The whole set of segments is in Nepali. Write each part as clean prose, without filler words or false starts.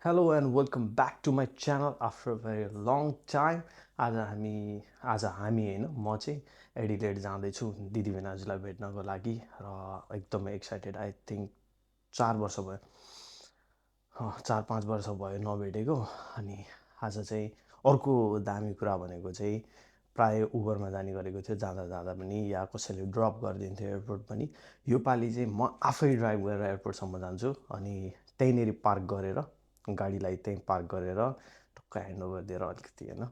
Hello and welcome back to my channel after a very long time. आज हामी होइन म चाहिँ एडिलेड जाँदैछु दिदी भेनाजुलाई भेट्नको लागि र एकदमै एक्साइटेड। आई थिङ्क 4 वर्ष भयो, 4-5 वर्ष भयो नभेटेको। अनि आज चाहिँ अर्को दामी कुरा भनेको चाहिँ प्राय उबरमा जाने गरेको थियो, जाँदा जाँदा पनि या कसैले ड्रप गरिदिन्थ्यो एयरपोर्ट पनि। योपालि चाहिँ म आफै ड्राइभ गरेर एयरपोर्टसम्म जान्छु अनि त्यहीँनिर पार्क गरेर गाडीलाई त्यहीँ पार्क गरेर टक्क ह्यान्डओभर दिएर अलिकति होइन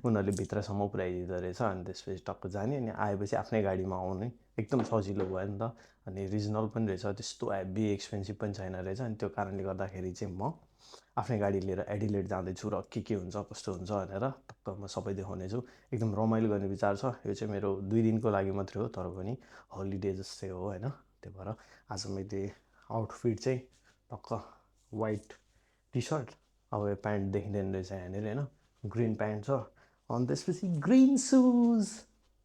उनीहरूले भित्रसम्म पुऱ्याइदिँदो रहेछ। अनि त्यसपछि टक्क जाने अनि आएपछि आफ्नै गाडीमा आउने एकदम सजिलो भयो नि त। अनि रिजनल पनि रहेछ, त्यस्तो हेभी एक्सपेन्सिभ पनि छैन रहेछ। अनि त्यो कारणले गर्दाखेरि चाहिँ म आफ्नै गाडी लिएर एडिलेड जाँदैछु र के हुन्छ कस्तो हुन्छ भनेर टक्क म सबै देखाउनेछु। एकदम रमाइलो गर्ने विचार छ। यो चाहिँ मेरो 2 दिनको लागि मात्रै हो, तर पनि होलिडे जस्तै हो होइन। त्यही भएर आज मैले आउटफिट चाहिँ टक्क वाइट टी सर्ट, अब यो प्यान्ट देखिँदैन रहेछ यहाँनिर होइन, ग्रिन प्यान्ट छ। अनि त्यसपछि ग्रिन सुज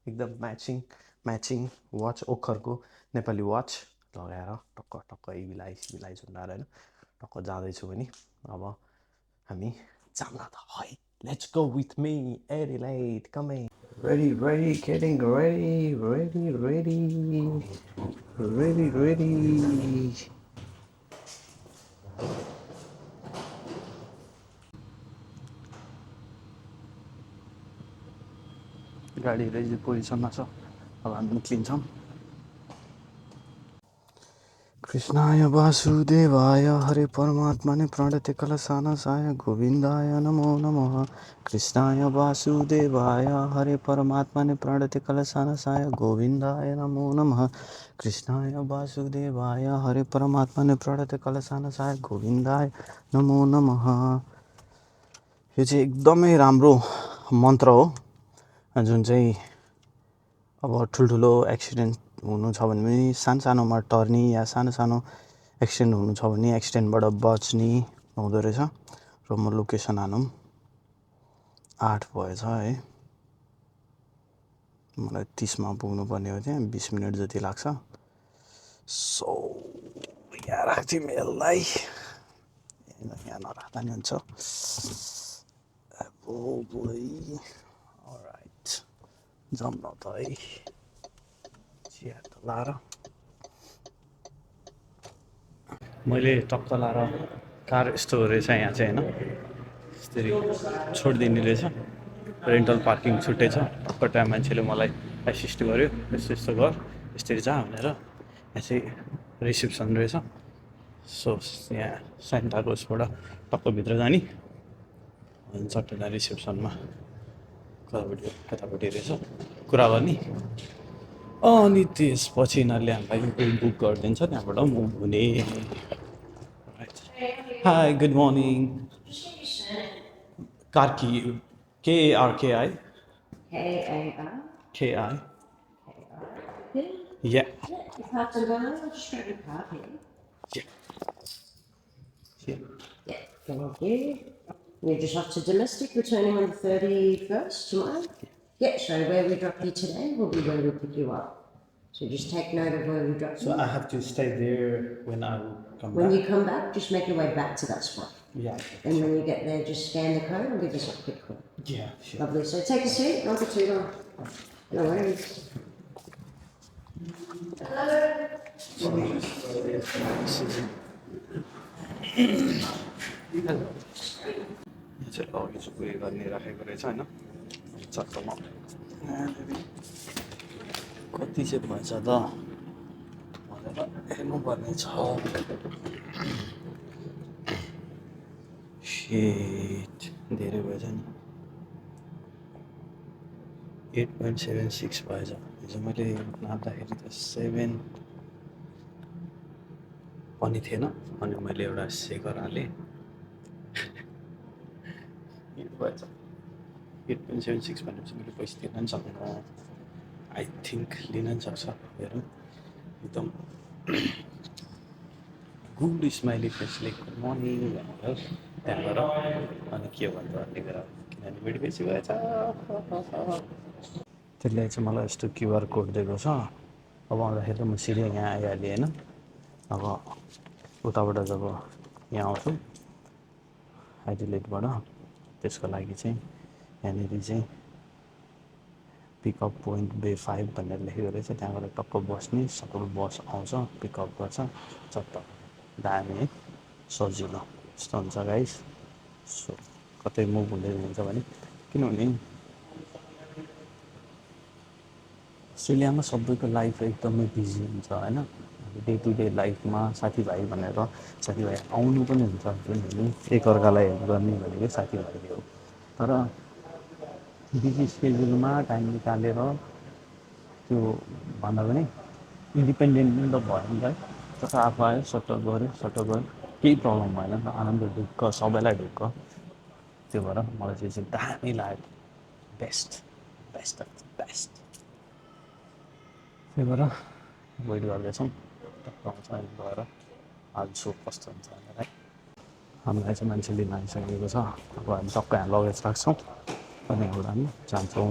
एकदम म्याचिङ वाच, ओखरको नेपाली वाच लगाएर टक्क टक्क इभिलाइ झुन्डाएर होइन टक्क जाँदैछु पनि। अब हामी जाऊँ न त है, let's go with me Adelaide coming. Ready getting ready. गाडी रेडी पोजिसनमा छ, अब हामी निक्लिन्छौँ। कृष्णाय वासुदेवाय हरे परमात्मने प्रणते कलशानसाय गोविन्दाय नमो नमः। कृष्णाय वासुदेवाय हरे परमात्मने प्रणते कलशानसाय गोविन्दाय नमो नमः। कृष्णाय वासुदेवाय हरे परमात्मने प्रणते कलशानसाय गोविन्दाय नमो नमः। यो चाहिँ एकदमै राम्रो मन्त्र हो, जुन चाहिँ अब ठुल्ठुलो एक्सिडेन्ट हुनु छ भने पनि सानोमा टर्नी या सानो एक्सिडेन्ट हुनु छ भने एक्सिडेन्टबाट बच्ने हुँदो रहेछ। र म लोकेसन हानौँ 8 भएछ है, मलाई 30मा पुग्नुपर्ने हो, त्यहाँ 20 मिनट जति लाग्छ। सो यहाँ राख्थ्यौँ यसलाई, यहाँ नराख्दा नि हुन्छ। अलराइट जाउँ न त है, चिया त लाएर मैले टक्क लाएर कार यस्तो रहेछ यहाँ चाहिँ होइन, यसरी छोडिदिने रहेछ। रेन्टल पार्किङ छुट्टै छ। टक्क टाइम मान्छेले मलाई एसिस्ट गर्यो, यस्तो गर यसरी जा भनेर। यहाँ चाहिँ रिसेप्सन रहेछ। सो यहाँ सेन्टा रोजबाट टक्क भित्र जाने अनि चट्टै रिसेप्सनमा कतापट्टि रहेछ कुरा गर्ने। अनि त्यसपछि यिनीहरूले हामीलाई बुक गरिदिन्छ, त्यहाँबाट मुभ हुने। High good morning. Karki KARKI KI yeah yeah. Thank you. We're just off to domestic, returning on the 31st tomorrow. Yeah, so where we drop you today will be where we pick you up. So just take note of where we drop you. So I have to stay there when I come When back? you come back, just make your way back to that spot. Yeah. And when you get there, just scan the code and give us a quick call. Yeah, sure. Lovely. So take a seat, not for too long. No worries. यो चाहिँ लगेज उयो गर्ने राखेको रहेछ होइन, चक्कमा कति चाहिँ भएछ त भनेर हेर्नुपर्ने छ। सेट धेरै भएछ नि, 8.76 भएछ। हिजो मैले नाप्दाखेरि त 7 पनि थिएन, अनि मैले एउटा सेकर हालेँ, 8 भएछ। 8.76 भनेपछि मैले पैसा तिर्न पनि सक्नु, आई थिङ्क लिन पनि सक्छ। हेरौँ एकदम गुड स्माइली फेसले गुड मर्निङ भनेर त्यहाँबाट अनि के भन्छ भन्ने कुरा, किनभने मेरो बेसी भएछ। त्यसले चाहिँ मलाई यस्तो QR कोड दिएको छ। अब आउँदाखेरि म सिधै यहाँ आइहालेँ होइन। अब उताबाट जब यहाँ आउँछु एडिलेडबाट त्यसको लागि चाहिँ यहाँनिर चाहिँ पिकअप पोइन्ट बे 5 भनेर लेखेको रहेछ त्यहाँबाट टक्क बस्ने सबै बस आउँछ पिकअप गर्छ चट्ट दामी है सजिलो यस्तो हुन्छ गाइस सो कतै मुभ हुँदै हुन्छ भने किनभने अस्ट्रेलियामा सबैको लाइफ एकदमै बिजी हुन्छ होइन डे टु डे लाइफमा साथीभाइ भनेर साथीभाइ आउनु पनि हुन्छ किनभने एकअर्कालाई हेल्प गर्ने भनेकै साथीभाइले हो तर बिजी स्केड्युलमा टाइम निकालेर त्यो भन्दा पनि इन्डिपेन्डेन्ट पनि त भयो नि त है जस्तो आफू आयो सट्ट गऱ्यो केही प्रब्लम भएन नि त आनन्द ढुक्क सबैलाई ढुक्क त्यो भएर मलाई चाहिँ दामी लाग्यो best best of the best त्यही भएर वेट गर्दैछौँ टक्क आउँछ अनि गएर आज सो कस्तो हुन्छ भनेर है हामीलाई चाहिँ मान्छे लिन आइसकेको छ अब हामी टक्क यहाँ लगेज राख्छौँ अनि एउटा हामी जान्छौँ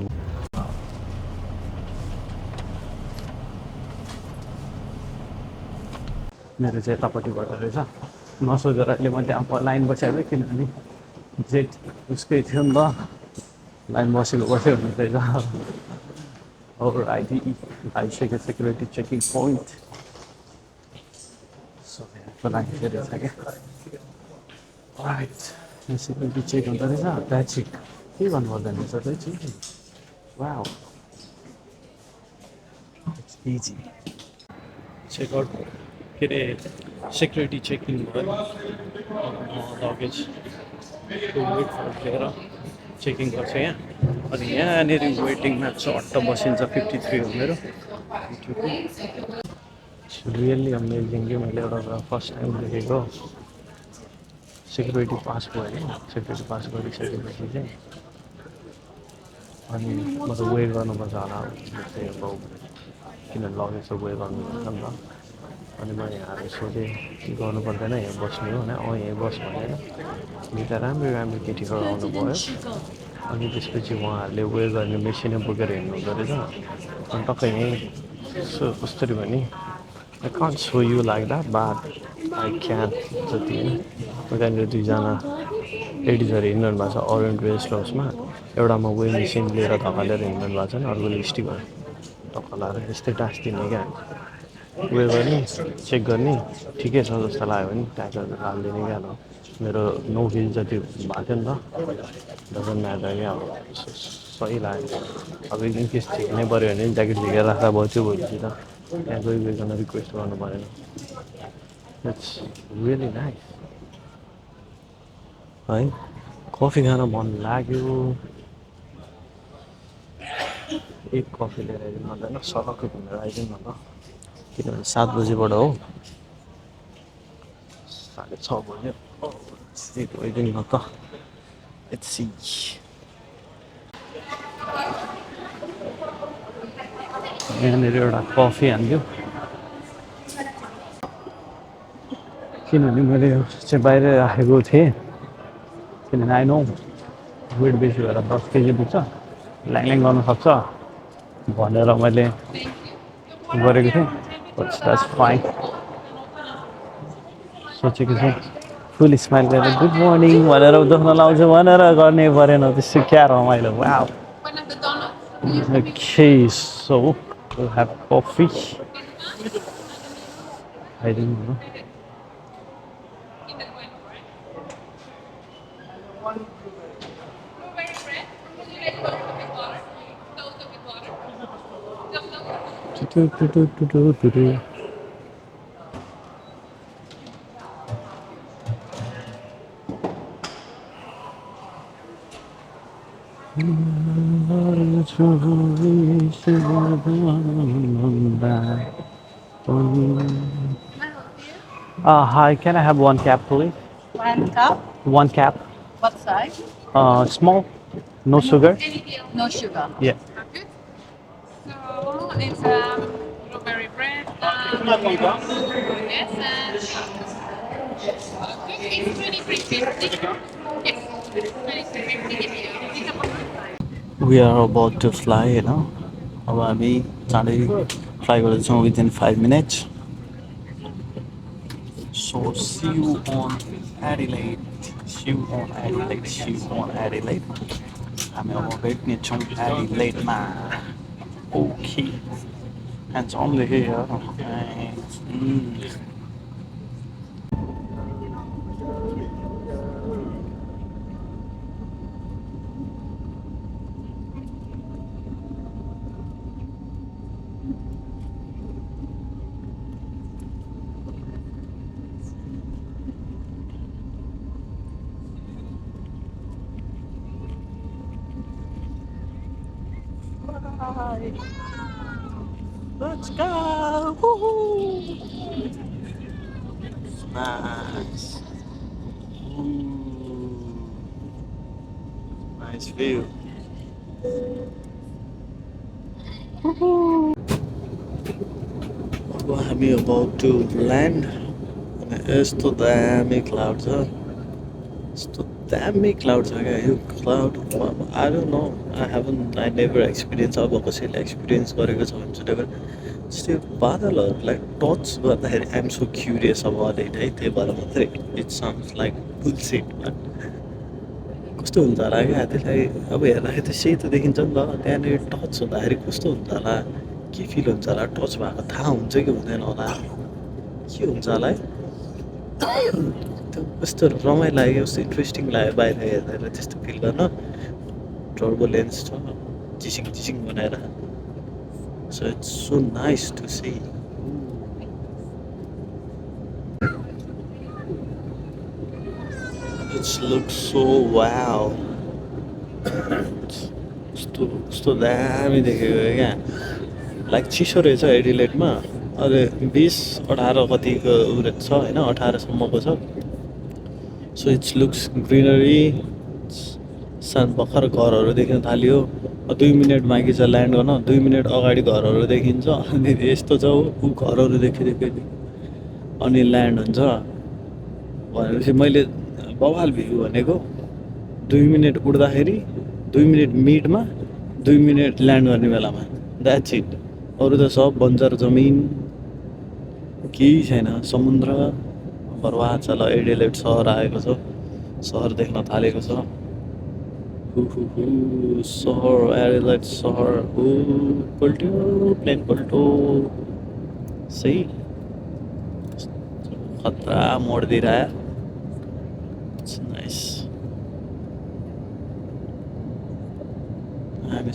मेरो चाहिँ यतापट्टिबाट रहेछ नसोधेर अहिले मैले त्यहाँ लाइन बसाएको किनभने जेट उसकै थियो नि त लाइन बसेको हुनु रहेछ और आइसक्यो सेक्युरिटी चेकिङ पोइन्ट सो यहाँको लागि चाहिँ रहेछ क्या राइट यहाँ सेक्युरिटी चेक हुँदो रहेछ द्याट्स इट के गर्नु पर्दैन रहेछ त्यही चाहिँ वाउ इट्स इजी चेकआउट के अरे सेक्युरिटी चेकिङ भयो लगेज वेट लिएर चेकिङ गर्छ यहाँ अनि यहाँनिर वेटिङमा चट्ट बसिन्छ 53 हो मेरो रियल्ली अमेजिङ कि मैले एउटा फर्स्ट टाइम देखेको सेक्युरिटी पास भयो होइन सेक्युरिटी पास गरिसकेपछि चाहिँ अनि मतलब वे गर्नुपर्छ होला जस्तै अब किन लगेज वे गर्नुपर्छ नि त अनि म यहाँ सोधेँ गर्नु पर्दैन यहाँ बस्ने हो होइन यहीँ बस भनेर दुइटा राम्रो केटीहरू आउनु भयो अनि त्यसपछि उहाँहरूले वे गर्ने मेसिनै बोकेर हिँड्नु हुँदो रहेछ अनि टक्कै यहीँ कस्तरी भने I can't so you like that but I can जति होइन त्यहाँनिर दुईजना लेडिजहरू हिँड्नु भएको छ ओरेन्ज रेस्ट हाउसमा एउटामा वे मेसिन लिएर धकालेर हिँड्नु भएको छ नि अर्कोले स्टिकर टक्क लाएर यस्तै टाँसिदिने क्या वे गर्ने चेक गर्ने ठिकै छ जस्तो लाग्यो भने ट्यागहरू हालिदिने क्या अब मेरो 9 केजी जति भएको थियो नि त डजन्ट म्याटर क्या अब सही लाग्यो अब इनकेस झिक्नै पऱ्यो भने ज्याकेट झिकेर राख्दा भयो त्यो भएपछि त त्यहाँ गइकन रिक्वेस्ट गर्नु परेन इट्स रियली नाइस है कफी खान मन लाग्यो एक कफी लिएर आइदिनु हुँदैन सडक्कै घुमेर आइदिनु न त किनभने 7 बजीबाट हो 6:30 बज्यो गइदिनु न त लेट्स सी यहाँनिर एउटा कफी हान्थ्यो किनभने मैले चाहिँ बाहिर राखेको थिएँ किनभने आइनो वेट बेसी भएर 10 केजी पुग्छ ल्याङ गर्न सक्छ भनेर मैले गरेको थिएँ बट द्याट्स फाइन सोचेको छु फुल स्माइल गरेर गुड मर्निङ भनेर देख्न लाउँछु भनेर गर्नै परेन त्यस्तो क्या रमाइलो wow Okay, so we'll have coffee. I didn't know. Hi, can I have one cap, please? 1 cup. One cap. What size? Small, no sugar. No sugar. Yeah. Good. So it's blueberry bread and yes, and okay, it's 23.50. Yes, 23.50. We are about to fly, you know. अब हामी चाँडै फ्लाइ गर्दैछौँ within 5 minutes. So see you on Adelaide. Q on Adelaide, Q on Adelaide. हामी अब भेट्नेछौँ एडिलेडमा. Okay. And it's only here. Let's go! Woohoo! Nice. Ooh. Nice view. Woohoo! हामी about to land. अनि यस्तो दामी क्लाउड छ. यस्तो दामी क्लाउड छ क्या यो cloud. I don't know. I never experienced. अब कसैले एक्सपिरियन्स गरेको छ भने चाहिँ never. जस्तै बादलहरूलाई टच गर्दाखेरि I'm so curious about it है. त्यही भएर मात्रै इट साउन्ड्स लाइक बुलसिट. कस्तो हुन्छ होला क्या त्यसलाई अब हेर्दाखेरि त सेतो देखिन्छ नि त. त्यहाँनिर टच हुँदाखेरि कस्तो हुन्छ होला, के फिल हुन्छ होला, टच भएको थाहा हुन्छ कि हुँदैन होला, के हुन्छ होला है. कस्तो रमाइलो लाग्यो, कस्तो इन्ट्रेस्टिङ लाग्यो बाहिर हेरेर त्यस्तो फिल गर्न. टर्बुलेन्स छ चिसिङ चिसिङ बनाएर. So it's so nice to see. It looks so wow. कस्तो दामी देखेको क्या. लाइक चिसो रहेछ एडिलेडमा. अहिले 20-18 कतिको छ होइन, 18सम्मको छ. So it's looks greenery. सान भर्खर घरहरू देख्न थाल्यो. 2 मिनट बाँकी छ ल्यान्ड गर्न. 2 मिनट अगाडि घरहरू देखिन्छ. अनि यस्तो छ ऊ घरहरू देखिदेखि अनि ल्यान्ड हुन्छ भनेपछि मैले बवाल भ्यू भनेको 2 मिनट उड्दाखेरि, 2 मिनट मिडमा, 2 मिनट ल्यान्ड गर्ने बेलामा. That's it. अरू त सब बन्जर जमिन, केही छैन. समुद्र बर्बाद छ. ल एडिलेड सहर आएको छ. सहर देख्न थालेको छ. सहर एडिलेड सहर. पल्ट्यो प्लेन पल्टो. सही खतरा मोड दिइरह्यो. It's nice. हामी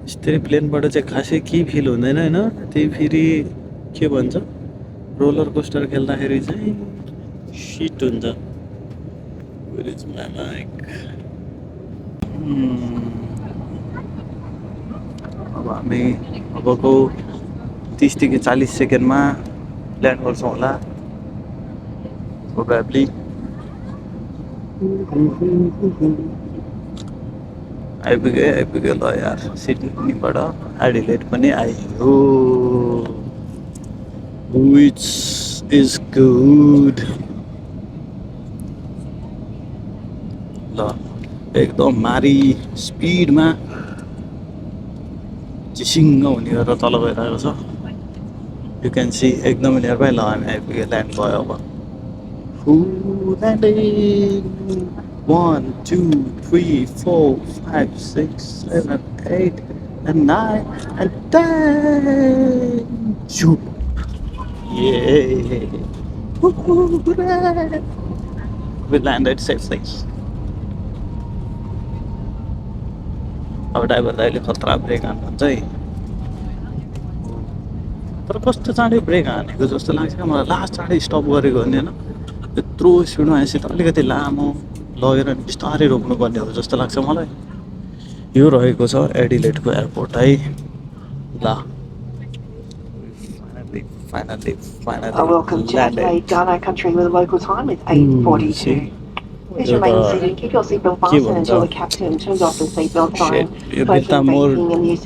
यस्तै प्लेनबाट चाहिँ खासै केही फिल हुँदैन होइन. त्यही फेरि के भन्छ रोलर कोस्टर खेल्दाखेरि चाहिँ सिट हुन्छ. Where is my mic? अब हामी अबको 30 देखि 40 सेकेन्डमा ल्यान्ड गर्छौँ होला प्रोबेबली. आइपुग्यो ल यार. सिडनीबाट एडिलेड पनि आइयो. Which is good. ल एकदम मारी स्पिडमा चिसिङ्ग हुने गरेर तल गइरहेको छ. यु क्यान सी एकदमै नियर बाई. ल हामी आइपुग्यो. ल्यान्ड भयो अब. Landing. 1 2 3 4 5 6 7 8 and 9 and 10. Shoot. Yay. We landed safely. अब ड्राइभर दाइले खतरा ब्रेक हान्नुहुन्छ है. तर कस्तो चाँडै ब्रेक हानेको जस्तो लाग्छ क्या मलाई. लास्ट चाँडै स्टप गरेको भने होइन, यत्रो स्पिडमा आएपछि त अलिकति लामो लगेर बिस्तारै रोक्नुपर्ने हो जस्तो लाग्छ मलाई. यो रहेको छ एडिलेडको एयरपोर्ट है. ल finally Welcome to Adelaide, Ghana country with local time. It's 8:42. Please remain seated. Keep your seatbelt fastened until the captain turns off the seatbelt sign. यो बिर्ता मोड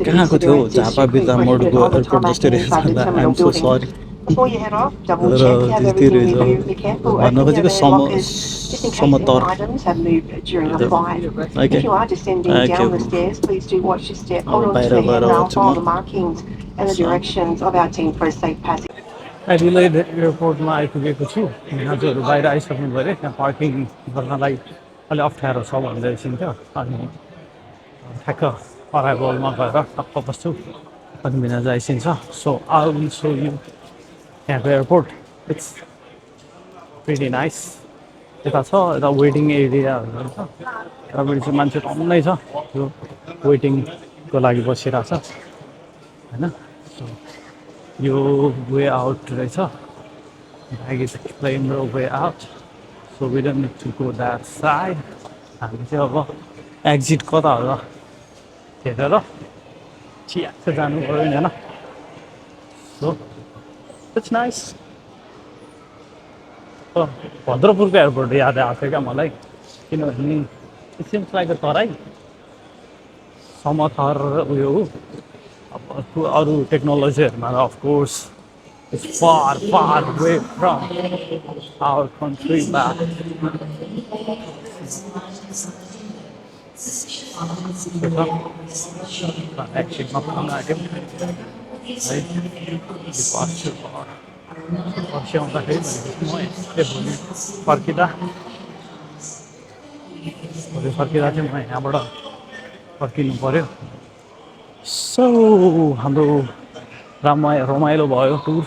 कहाँको थियो? झापा बिर्ता मोडको एयरपोर्ट जस्तै रहेछ. I'm so sorry. Before you head off, double check you have everything with you. Be careful opening your bag lockers just in case any items have moved during the flight. If you are descending down the stairs, please do watch your step. Hold on to the handrail, follow the markings and the directions of our team for a safe passage. Adelaide एयरपोर्टमा आइपुगेको छु दाजुहरू बाहिर आइसक्नु पऱ्यो त्यहाँ पार्किङ गर्नलाई अलिक अप्ठ्यारो छ भन्दै एकछिन्थ्यो अनि ठ्याक्क अराइभलमा गएर टक्क बस्छु अनि बिना आइसिन्छ so I will so you त्यहाँको एयरपोर्ट इट्स प्रिटी नाइस यता छ यता वेटिङ एरियाहरू छ यतापट्टि चाहिँ मान्छे टन्नै छ यो वेटिङको लागि बसिरहेछ होइन सो यो वे आउट रहेछ bag is explain the way out so we don't need to go that side हामी चाहिँ अब एक्जिट कता हो र हेरेर चियाक्क जानु पऱ्यो नि होइन सो इट्स नाइस भद्रपुरको एयरपोर्ट याद आएको थियो क्या मलाई किनभने इट सिम्स लाइक तराई समथर उयो अब अरू टेक्नोलोजीहरूमा त of course it's far far way from our country back एक्सिटमा पुग्न आँट्यौँ है डिपार्चर पछि आउँदाखेरि भनेपछि म भोलि फर्किँदा चाहिँ म यहाँबाट फर्किनु पऱ्यो सो हाम्रो रमाइलो भयो टुर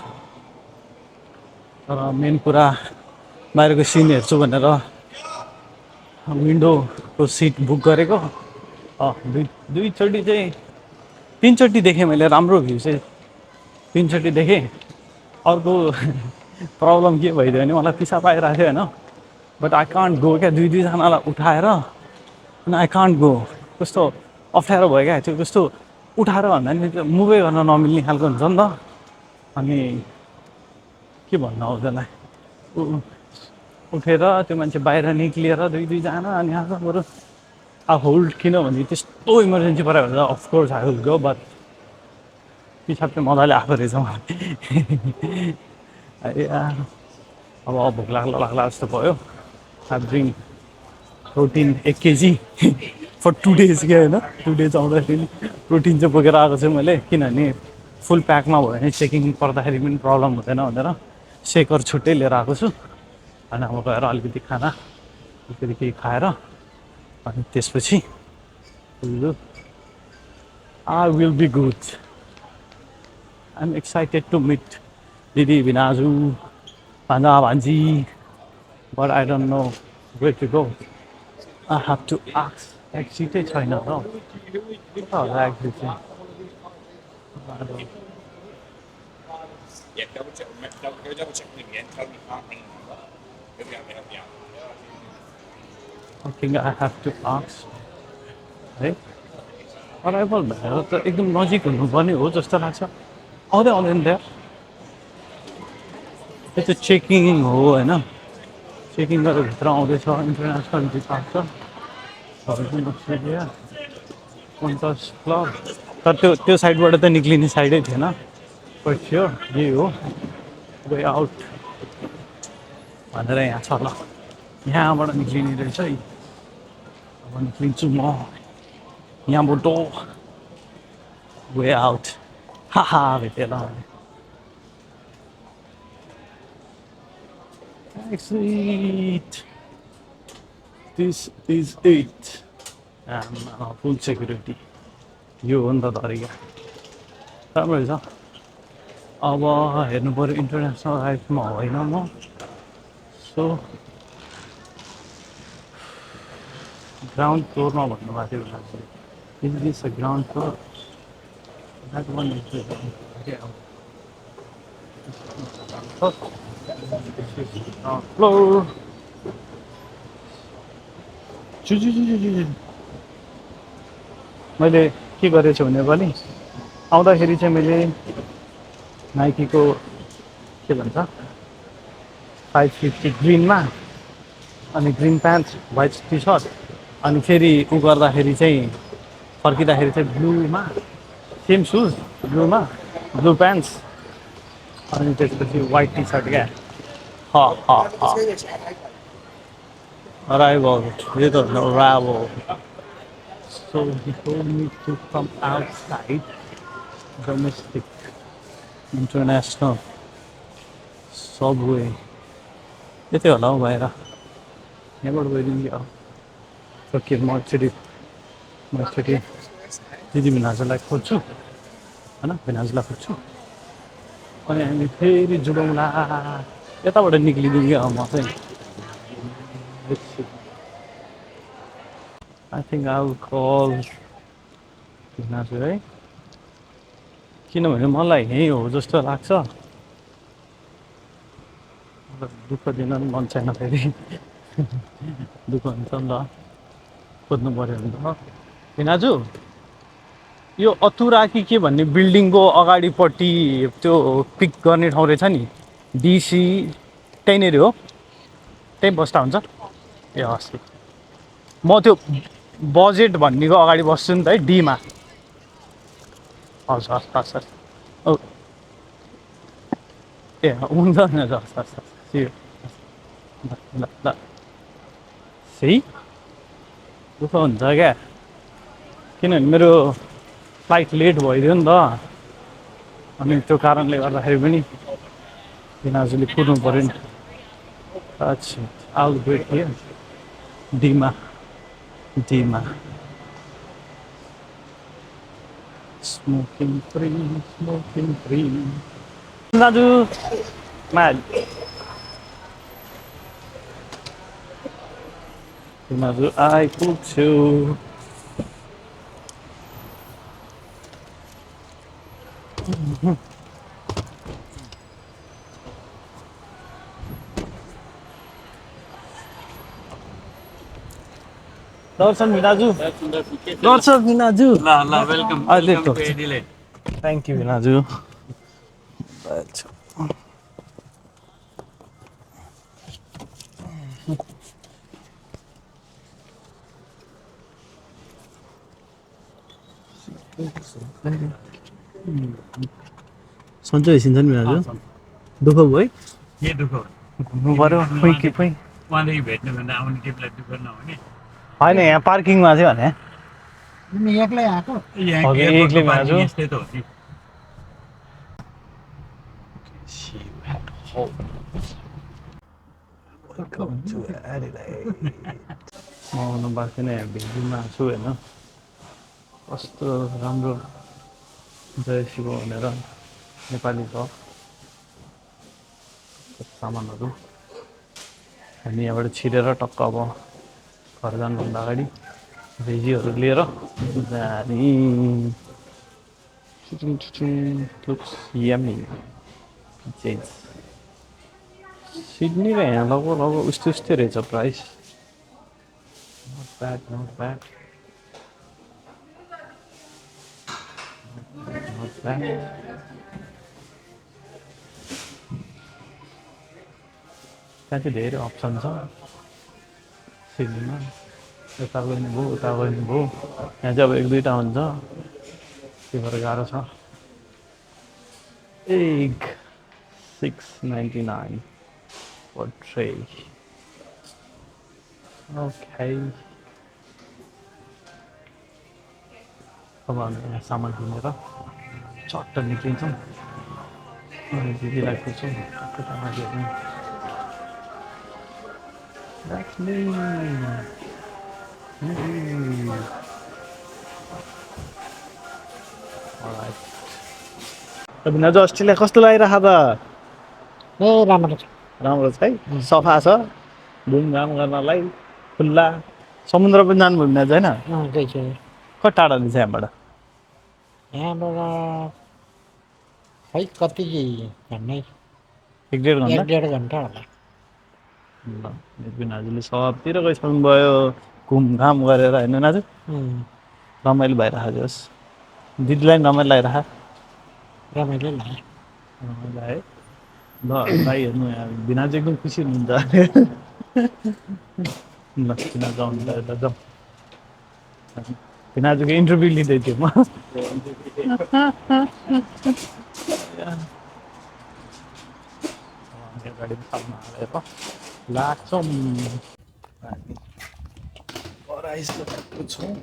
तर मेन कुरा बाहिरको सिन हेर्छु भनेर विन्डोको सिट बुक गरेको दुईचोटि चाहिँ तिनचोटि देखेँ मैले राम्रो भ्यू चाहिँ तिनचोटि देखेँ अर्को प्रब्लम के भइदियो भने मलाई पिसाब आइरहेको थियो होइन बट आई कान्ट गो क्या दुईजनालाई उठाएर अनि आई कान्ट गो कस्तो अप्ठ्यारो भयो क्या त्यो कस्तो उठाएर भन्दा नि त्यो मुभै गर्न नमिल्ने खालको हुन्छ नि त अनि के भन्नु हौ त्यसलाई उठेर त्यो मान्छे बाहिर निक्लिएर दुईजना अनि आज बरु आ होल्ड किनभने त्यस्तो इमर्जेन्सी पऱ्यो भने of course I will go but पिसाब चाहिँ मजाले आएको रहेछ मलाई अब भोक लाग्ला जस्तो भयो I bring protein 1 KG for 2 days क्या होइन 2 डेज आउँदाखेरि प्रोटिन चाहिँ बोकेर आएको छु मैले किनभने फुल प्याकमा भयो भने चेकिङ पर्दाखेरि पनि प्रब्लम हुँदैन भनेर सेकर छुट्टै लिएर आएको छु अनि अब गएर अलिकति खाना अलिकति केही खाएर अनि त्यसपछि I will be good I am excited to meet दिदी भिनाजु भान्जा भान्जी but I don't know where to go I have to ask एक्जिटै छैन त होला एक्जिट चाहिँ Yeah, double check it again. Tell me can't ring the number. He'll be able to help you out. I think I have to ask है अराइभल भनेर त एकदम नजिक हुनुपर्ने हो जस्तो लाग्छ आउँदैन त्यहाँ त्यो त चेकिङ हो होइन चेकिङ गरेर भित्र आउँदैछ इन्टरनेसनल डिपार्चर अस्ट्रेलिया 50 क्लब तर त्यो साइडबाट त निक्लिने साइडै थिएन बट स्योर यही हो वे आउट भनेर यहाँ छ ल यहाँबाट निक्लिने रहेछ अब निक्लिन्छु म यहाँबाट वे आउट हाहा भेटेँ ल Exit. This is it. And full security. यो हो नि त तरिका राम्रो रहेछ अब हेर्नु पऱ्यो इन्टरनेसनल लाइफमा होइन म सो ग्राउन्ड फ्लोरमा भन्नुभएको थियो is this a ground floor that one is floor मैले के गरेछु भने पनि आउँदाखेरि चाहिँ मैले नाइकीको के भन्छ 550 ग्रिनमा अनि green pant white T shirt अनि फेरि उ गर्दाखेरि चाहिँ फर्किँदाखेरि चाहिँ ब्लूमा सेम सुज ब्लूमा ब्लू प्यान्ट्स अनि त्यसपछि व्हाइट टी सर्ट क्या Arrival. You don't know arrival. So he told me to come outside. Domestic, international. Subway यतै होला हौ बाहिर यहाँबाट गइदिनु क्या हो के म एकचोटि दिदी भिनाजुलाई खोज्छु होइन भिनाजुलाई खोज्छु अनि हामी फेरि जुडौँला यताबाट निक्लिदिउँ क्या म चाहिँ I think I will call भिनाजु है किनभने मलाई यहीँ हो जस्तो लाग्छ दुःख दिन पनि मन छैन फेरि दुःख हुन्छ नि त खोज्नु पऱ्यो भने त भिनाजु यो अतुरा कि के भन्ने बिल्डिङको अगाडिपट्टि त्यो पिक गर्ने ठाउँ रहेछ नि डिसी त्यहीँनिर हो त्यहीँ बस्दा हुन्छ ए हस् म त्यो बजेट भन्नेको अगाडि बस्छु नि त है डीमा हस् हस् हस् हस् औ ए हुन्छ नि हस् हस् हस् ल ल ल सही दुःख हुन्छ क्या किनभने मेरो फ्लाइट लेट भइदियो नि त अनि त्यो कारणले गर्दाखेरि पनि भिनाजुले कुर्नु पऱ्यो नि अच्छा आउट वेट हियर डीमा स्मोकिङ फ्री दाजु दाजु आइपुग्छु दर्शन भिनाजु ल वेलकम अहिले त थ्याङ्क यू भिनाजु सन्चै हिँड्छ नि भिनाजु दुःख भयो है के दुःख घुम्नु पऱ्यो खोइ के खोइ उहाँदेखि भेट्नु भन्दा आउने टिपलाई दुःख नहुने होइन यहाँ पार्किङमा थियो भने एक्लै आएको एक्लै भिनाजु यस्तै त हो नि म आउनु भएको छैन यहाँ भिडियोमा छु होइन कस्तो राम्रो जय शिव भनेर नेपाली छ सामानहरू हामी यहाँबाट छिरेर टक्क अब घर जानुभन्दा अगाडि भेजीहरू लिएर जाने लुक्स यम्मी चेन्ज सिडनी र यहाँ लगभग उस्तै रहेछ प्राइस नट ब्याड त्यहाँ चाहिँ धेरै अप्सन छ सिडनीमा यता गर्नुभयो उता गर्नुभयो यहाँ चाहिँ अब एक दुईवटा हुन्छ त्यो भएर गाह्रो छ एग $6.99 for tray okay अब हामी यहाँ सामान किनेर चट्ट निक्लिन्छौँ अनि दिदीलाई खोज्छौँ That's me. Alright. भिनाजु अस्ट्रेलिया कस्तो लागिरहेको त ए राम्रो छ राम्रो छ है सफा छ घुमघाम गर्नलाई खुल्ला समुद्र पनि जानुभयो भिनाजु होइन कति टाढा छ यहाँबाट खै कति भन्ने एक डेढ घन्टा होला ल भिनाजुले सबतिर गइसक्नु भयो घुमघाम गरेर होइन नाजु रमाइलो भइरहेको होस् दिदीलाई पनि रमाइलो लागिरहेको रमाइलो है ल भाइ हेर्नु यहाँ भिनाजु एकदम खुसी हुनुहुन्छ ल भिनाजु आउनु त जाउँ भिनाजुको इन्टरभ्यू लिँदै थिएँ म गाडी सालमा हालेर लाग्छौँ छौँ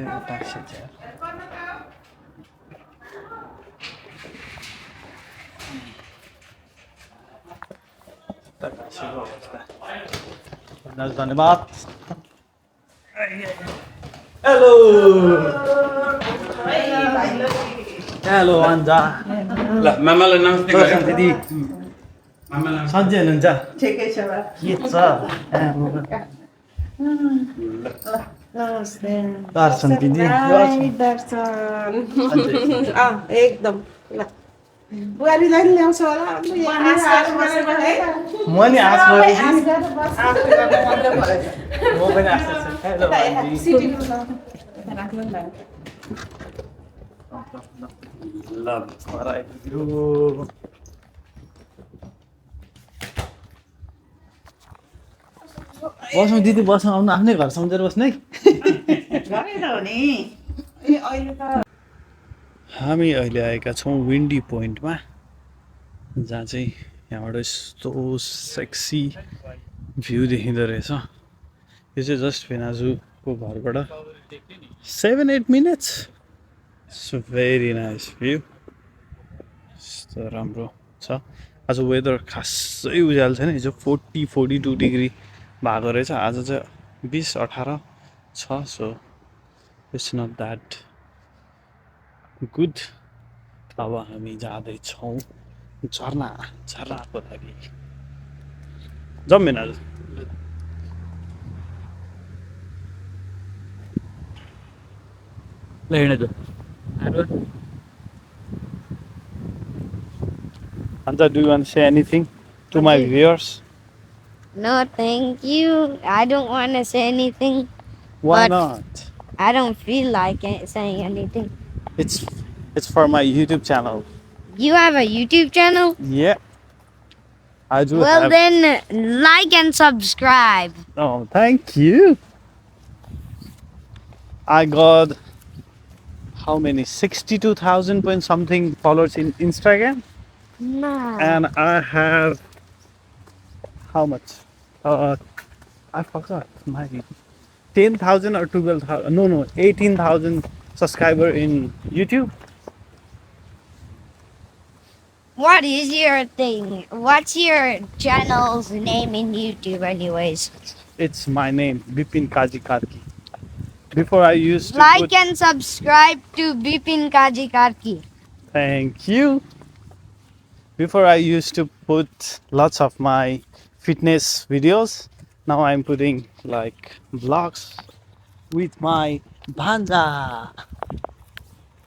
ट्याक्सी चाहिँ धन्यवाद हेलो हेलो अन्जा ल मामालाई नमस्ते गरे दिदी सन्चै हुनुहुन्छ ठिकै छ बा के छ नमस्ते दर्शन दिदी दर्शन एकदम ल बुहारीलाई नि ल्याउँछ होला म नि आश गरेँ म पनि आश हेलो ल बसौँ दिदी बसौँ आउनु आफ्नै घर सम्झेर बस्ने हामी अहिले आएका छौँ विन्डी पोइन्टमा जहाँ चाहिँ यहाँबाट यस्तो सेक्सी भ्यू देखिँदो रहेछ यो चाहिँ जस्ट भेनाजुको घरबाट 7-8 minutes so very nice view यस्तो राम्रो छ आज वेदर खासै उज्यालो छैन हिजो 40-42 डिग्री भएको रहेछ आज चाहिँ 20-18 छ so it's not that good अब हामी जाँदैछौँ झर्नाको लागि जम्मेन आज ल हिँडेछ Anta, do you want to say anything to my viewers? No, thank you. I don't want to say anything. Why But- not? I don't feel like saying anything. It's for my YouTube channel. You have a YouTube channel? Yeah. I do Well, have. then like and subscribe. Oh, thank you. I got how many? 62,000 point something followers in Instagram, Nah. and I have how much? I forgot my 10,000 or 12,000. No, 18,000 subscriber in YouTube. What is your thing? What's your channel's name in YouTube, anyways? It's my name, Bipin Kaji Karki. Before I used to Like put, and subscribe to Bipin Kaji Karki. thank you. Before I used to put lots of my fitness videos. Now I'm putting like vlogs with my bhanja.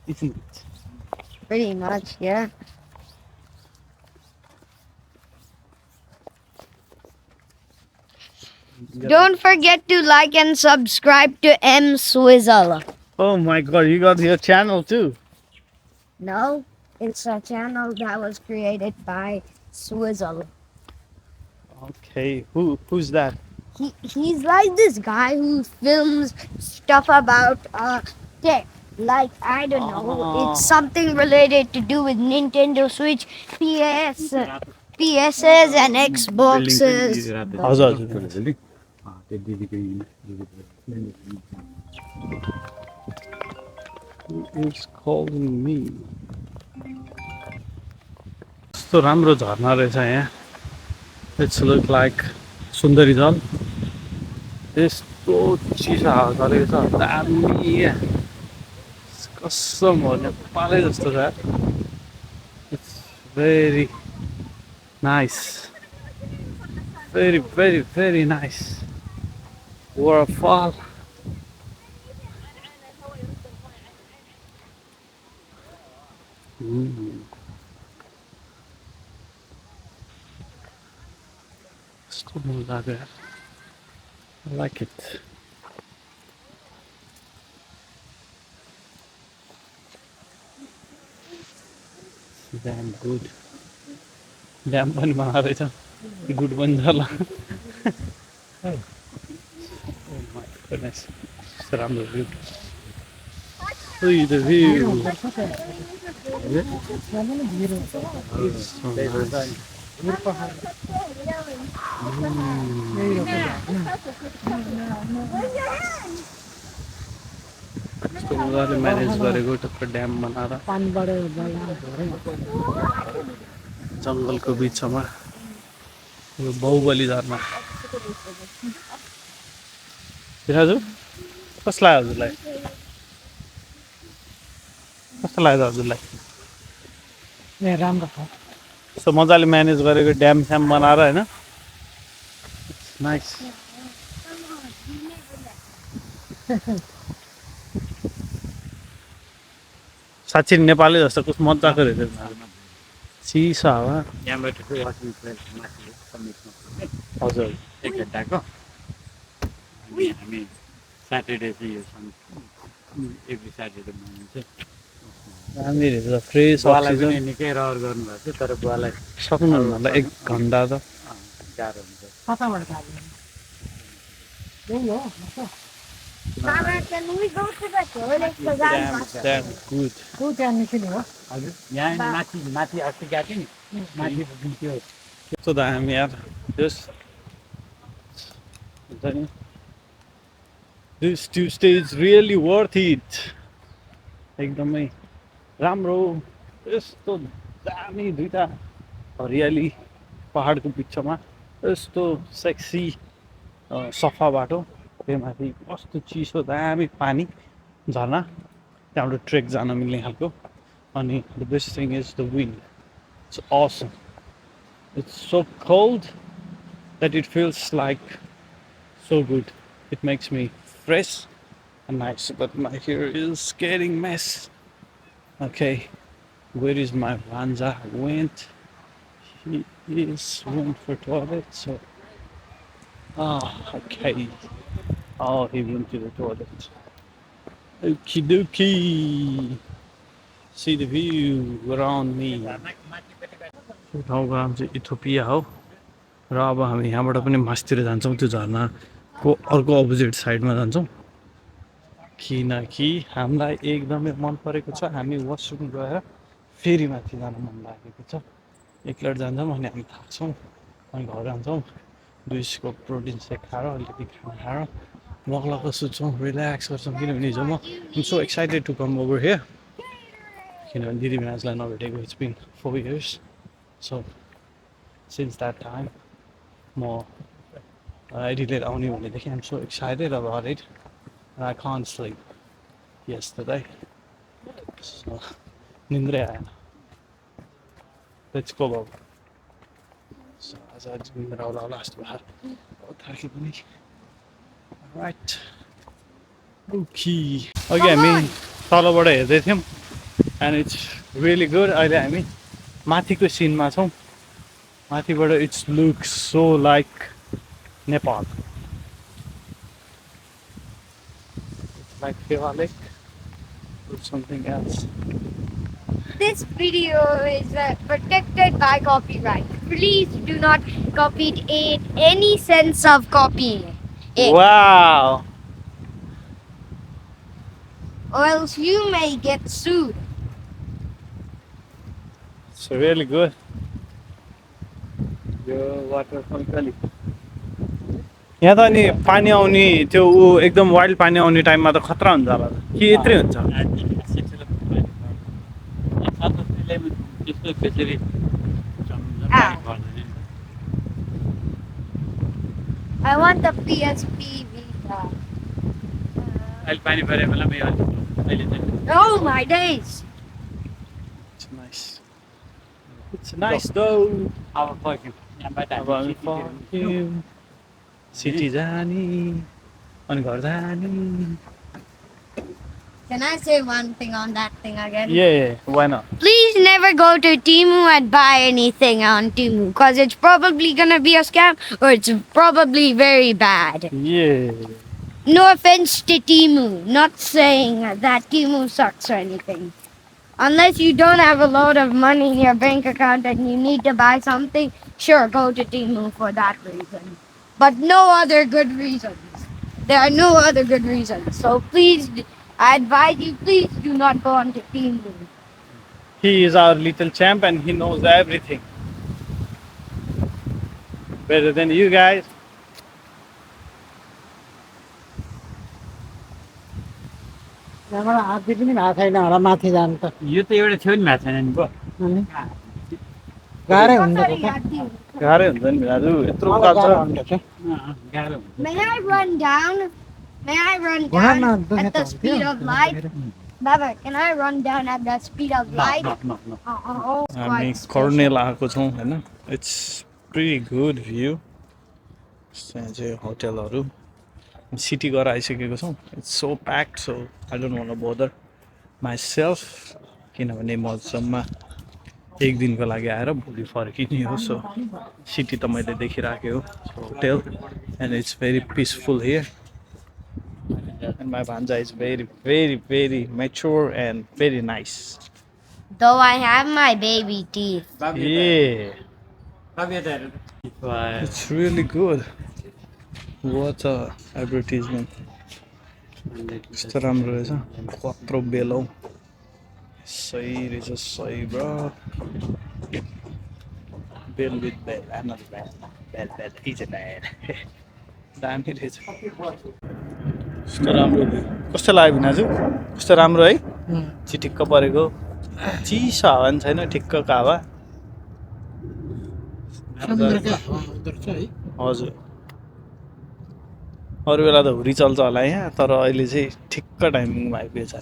Isn't it? Pretty much, yeah. Don't forget to like and subscribe to M Swizzle. Oh my god, you got your channel too. No, it's a channel that was created by Swizzle. Okay, who's that? He's like this guy who films stuff about tech. Like, I don't know, it's something related to do with Nintendo Switch, PSs and Xboxes. Hazard. Who is calling me? So राम्रो झर्ना रहेछ यहाँ. It's look like सुन्दरी जल. यस्तो चिसो हावा गरेको छ दामी. कसम हो नेपालै जस्तो छ. It's very nice. Very, very, very nice. Waterfall. Still move there. I like it. Damn good. Damn पनि बनाएको रहेछ. Good पनि छ ल. Oh my goodness. It's राम्रो view. Look at the view. It's so nice. यस्तो मजाले म्यानेज गरेको टक्क ड्याम बनाएर पानीबाट बल्ल धेरै जङ्गलको बिचमा यो बाहुबली झरना दाजु कस्तो लाग्यो हजुरलाई कस्तो लाग्यो हजुरलाई ए राम्रो छ यस्तो मजाले म्यानेज गरेको ड्याम स्याम बनाएर होइन नाइस साँच्ची नेपाली जस्तो कस्तो मजाको रहेछ चिसो हावा यहाँबाट चाहिँ वाकिङ ट्रेल माथि समिटमा हजुर 1 घन्टाको हामी स्याटरडे चाहिँ यो एभ्री स्याटरडे मनाउँछ दामी रहेछ फ्रेस बुवालाई अक्सिजन पनि निकै रहर गर्नुभएको थियो तर बुवालाई सक्नुहुन्न होला 1 घन्टा त गाह्रो हुन्छ कताबाट थाल्यो यही हो Mama, can we go to the toilet? Because I'm Damn good. को त्यहाँ निस्किने हो हजुर यहाँ माथि माथि अस्ति गएको थिएँ नि माथि त्यो कस्तो दामी यार यस हुन्छ नि This Tuesday is really worth it. एकदमै राम्रो यस्तो दामी दुईटा हरियाली पहाडको बिचमा यस्तो सेक्सी सफा बाटो त्यहाँमाथि कस्तो चिसो दामी पानी झर्ना त्यहाँबाट ट्रेक जान मिल्ने खालको अनि the best thing is the wind it's awesome. It's so cold that it feels like so good. It makes me fresh and nice, but my hair is getting mess. Okay, where is my Vanja? Went. He went for toilet. So, okay. Oh, he went to the toilet. Okie dokie. See the view around me. ठाउँको नाम चाहिँ इथोपिया हो र अब हामी यहाँबाट पनि मासतिर जान्छौँ त्यो झरनाको अर्को अपोजिट साइडमा जान्छौँ किनकि हामीलाई एकदमै मन परेको छ हामी वासरुम गएर फेरि माथि जान मन लागेको छ एकलट जान्छौँ अनि हामी थाक्छौँ अनि घर जान्छौँ 2 स्कोप प्रोटिन सेक खाएर अलिकति खाना खाएर मगलक्क सुत्छौँ रिल्याक्स गर्छौँ किनभने हिजो म so excited to come over here किनभने दिदी भिनाजलाई नभेटेको it's been 4 years. So, since that time, more Adelaide only when I'm so excited about it, and I can't sleep yesterday. So, nindra aayana. Let's go, Bob. So, as I did nindra last bar, alright. Okay. Okay, I mean, तलबाट हेर्दै थियौँ and it's really good. अहिले हामी माथिको सिनमा छौँ माथिबाट it's looks so like Nepal like Phewa lake or something else. This video is protected by copyright. Please do not copy it in any sense of copying it. Wow! Or else you may get sued. It's really good. यो वाटरफल खालि यहाँ त अनि पानी आउने त्यो एकदम वाइल्ड पानी आउने टाइममा त खतरा हुन्छ होला कि यत्रै हुन्छ I want the PSP visa. अहिले पानी परे बेलामा यो अहिले चाहिँ Oh my days! It's nice. It's nice though. अब फर्क्यौँ यहाँबाट अब हामी फर्क्यौँ सिटी जाने अनि घर जाने Can I say one thing on that thing again? Yeah, why not? Please never go to Temu and buy anything on Temu because it's probably gonna be a scam or it's probably very bad. Yeah. No offense to Temu, not saying that Temu sucks or anything. Unless you don't have a lot of money in your bank account and you need to buy something, sure, go to Temu for that reason. But no other good reasons. There are no other good reasons. So please, I advise you, please do not go on to Temu. He is our little champ and he knows everything. Better than you guys. त्यहाँबाट हात्ती पनि भएको छैन होला माथि जानु त यो त एउटा थियो नि भएको छैन नि पो अनि गाह्रै हुँदो रहेछ गाह्रै हुन्छ नि दाजु यत्रो मलाई उकालो गाह्रो छ हुँदो रहेछ गाह्रो May I run down? May I run घुँडा down दुख्ने at त the हुन्थ्यो speed of light? Baba, can I run down at the speed of light? Oh, हामी quite कर्नेल आएको छौँ होइन इट्स प्रिटी गुड भ्यू त्यहाँ चाहिँ होटलहरू सिटी गएर आइसकेको छौँ it's so packed so I don't want bother myself किनभने म जम्मा एक दिनको लागि आएर भोलि फर्किने हो सो सिटी त मैले देखिराखेँ हो hotel and it's very peaceful here and my भान्जा is very very very mature and very nice Though I have my baby teeth. It's really good. What a advertisement. कस्तो राम्रो रहेछ कत्रो बेलौ सही रहेछ सही ब्रो बेल विथ बेल एनदर बेल बेल इज अ बेल दामी रहेछ कस्तो राम्रो कस्तो लाग्यो भिनाजु कस्तो राम्रो है चिटिक्क परेको चिसो हावा नि छैन ठिक्कको हावा हजुर अरू बेला त हुरी चल्छ होला यहाँ तर अहिले चाहिँ ठिक्क टाइमिङमा आइपुगेछ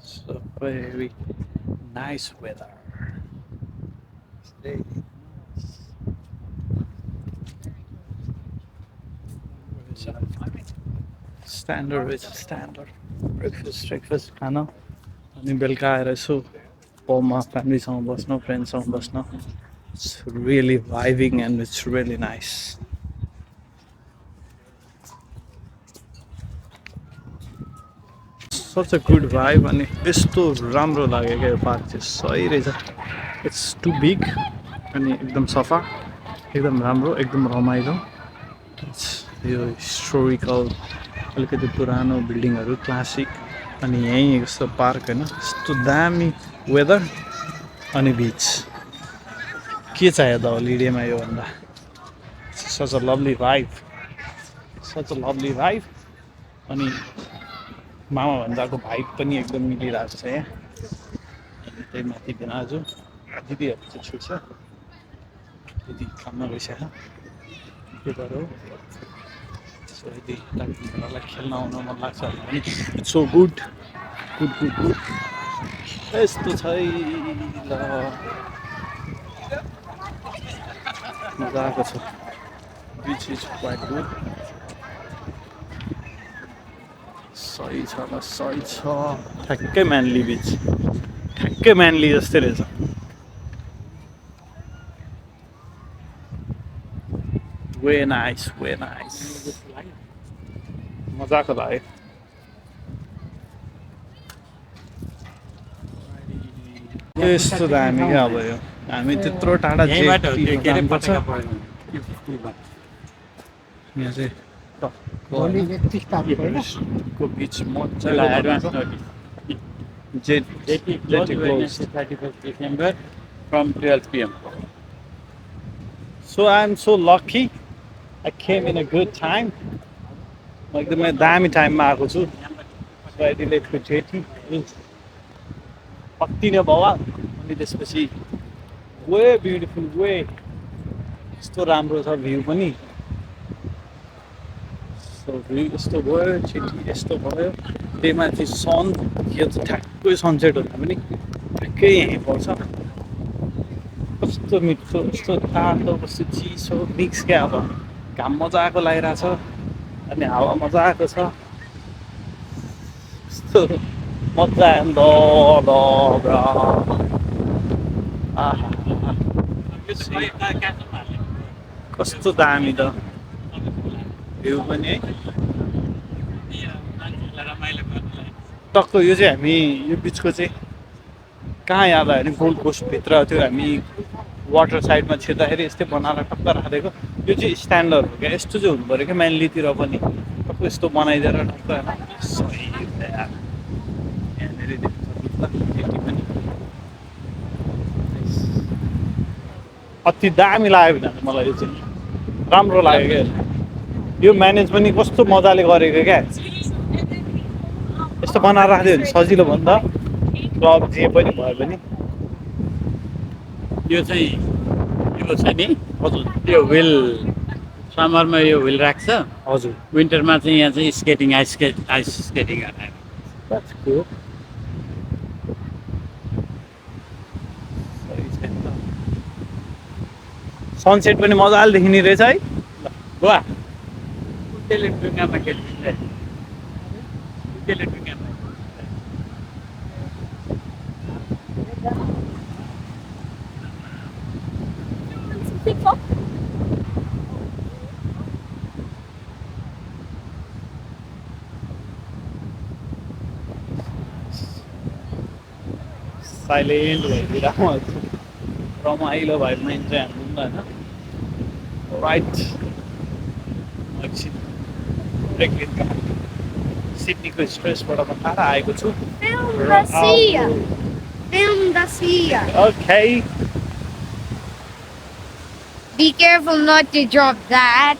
so very nice weather standard रहेछ स्ट्यान्डर्ड ब्रेकफास्ट खान अनि बेलुका आएर यसो पबमा फ्यामिलीसँग बस्न फ्रेन्डसँग बस्न इट्स रियली भाइभिङ and it's really nice such a good vibe अनि यस्तो राम्रो लाग्यो क्या यो पार्क चाहिँ सही रहेछ इट्स टु बिग अनि एकदम सफा एकदम राम्रो एकदम रमाइलो यो हिस्टोरिकल अलिकति पुरानो बिल्डिङहरू क्लासिक अनि यहीँ यस्तो पार्क होइन यस्तो दामी वेदर अनि बिच के चाहियो त होलिडेमा योभन्दा सच अ लभली भाइब अनि मामा भन्दाको भाइब पनि एकदम मिलिरहेको छ यहाँ अनि त्यही माथि भिनाजु दिदीहरू चाहिँ छुट्छ दिदी काममा गइसक्यो के गरौँ सो यदि दार्जिलिङहरूलाई खेल्न आउन मन लाग्छ भने इट्स सो गुड यस्तो छ ल मजा आएको छ बिच इज क्वाइट गुड सही छ ठ्याक्कै म्यानली बिच ठ्याक्कै म्यानली जस्तै रहेछ वे नाइस मजाको लाग्यो यस्तो दामी क्या अब यो हामी त्यत्रो टाढा यहाँ चाहिँ को बिच मजाले December from 12 p.m. So I'm so lucky. I came in a good time. म एकदमै दामी टाइममा आएको छु So I relate with Jeti. अति नै बवाल अनि त्यसपछि वे ब्युटिफुल वे यस्तो राम्रो छ भ्यू पनि भ्यू यस्तो भयो चिटी यस्तो भयो त्यही माथि सन यो त ठ्याक्कै सनसेट हुँदा पनि ठ्याक्कै यहीँ पर्छ कस्तो मिठो कस्तो तातो कस्तो चिसो मिक्स क्या अब घाम मजाको लागिरहेछ अनि हावा मजाको छ कस्तो मजा कस्तो दामी त भ्यू पनि है टक्क यो चाहिँ हामी यो बिचको चाहिँ कहाँ याद आयो भने गोल्ड कोस्टभित्र थियो हामी वाटर साइडमा छिर्दाखेरि यस्तै बनाएर टक्क राखिदिएको यो चाहिँ स्ट्यान्डर्ड हो क्या यस्तो चाहिँ हुनु पऱ्यो क्या म्यानलीतिर पनि टक्क यस्तो बनाइदिएर टक्क सही यहाँनिर पनि अति दामी लाग्यो भने मलाई यो चाहिँ राम्रो लाग्यो क्या यो म्यानेज पनि कस्तो मजाले गरेको क्या जस्तो बनाएर राख्यो भने सजिलो भयो नि त क्लब जे पनि भयो भने यो चाहिँ यो छ नि यो व्हिल समरमा यो व्हिल राख्छ हजुर विन्टरमा चाहिँ यहाँ चाहिँ स्केटिङ आइस स्केटिङ गर्ने That's cool. सनसेट पनि मजाले देखिने रहेछ है बुवा कुटेले डुङ्गामा खेल्छ कुटेले डुङ्गामा साइलेन्ट भइदिरहेको रमाइलो भाइबमा इन्जोय हान्नु होइन राइट एकछिन ब्रेक लिँदा सिडनीको स्ट्रेसबाट म टाढा आएको छु Film the sea. Film the sea. Okay Be careful not to drop that.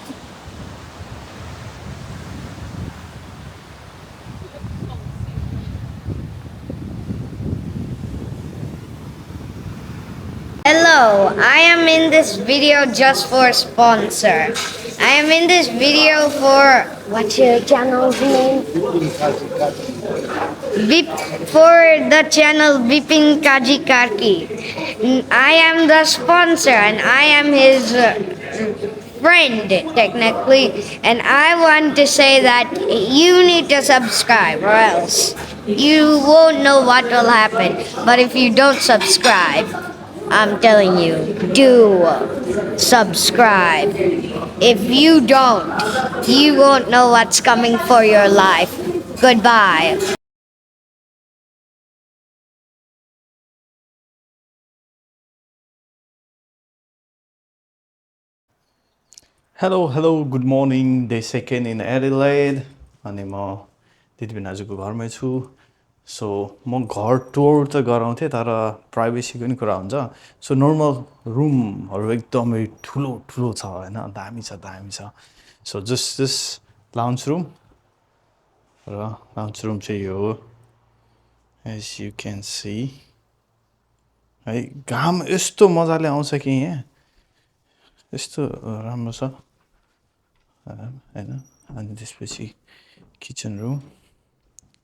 Hello, I am in this video just for sponsor. I am in this video for what's your channel's name? For the channel Bipin Kaji Karki. I am the sponsor and I am his friend technically, and I want to say that you need to subscribe or else you won't know what will happen. But if you don't subscribe, I'm telling you, do subscribe. If you don't, you won't know what's coming for your life. Goodbye. Hello, good morning. Day second in Adelaide. अनि म दिदीबहिनी हजुरको घरमै छु. सो म घर टुर त गराउँथेँ तर प्राइभेसीको नि कुरा हुन्छ. सो नर्मल रुमहरू एकदमै ठुलो ठुलो छ होइन, दामी छ. सो जस्ट लाउन्ज रुम र लाउन्ज रुम चाहिँ यो हो. एज यु क्यान सी है, घाम यस्तो मजाले आउँछ कि यहाँ यस्तो राम्रो छ होइन. अनि त्यसपछि किचन रुम,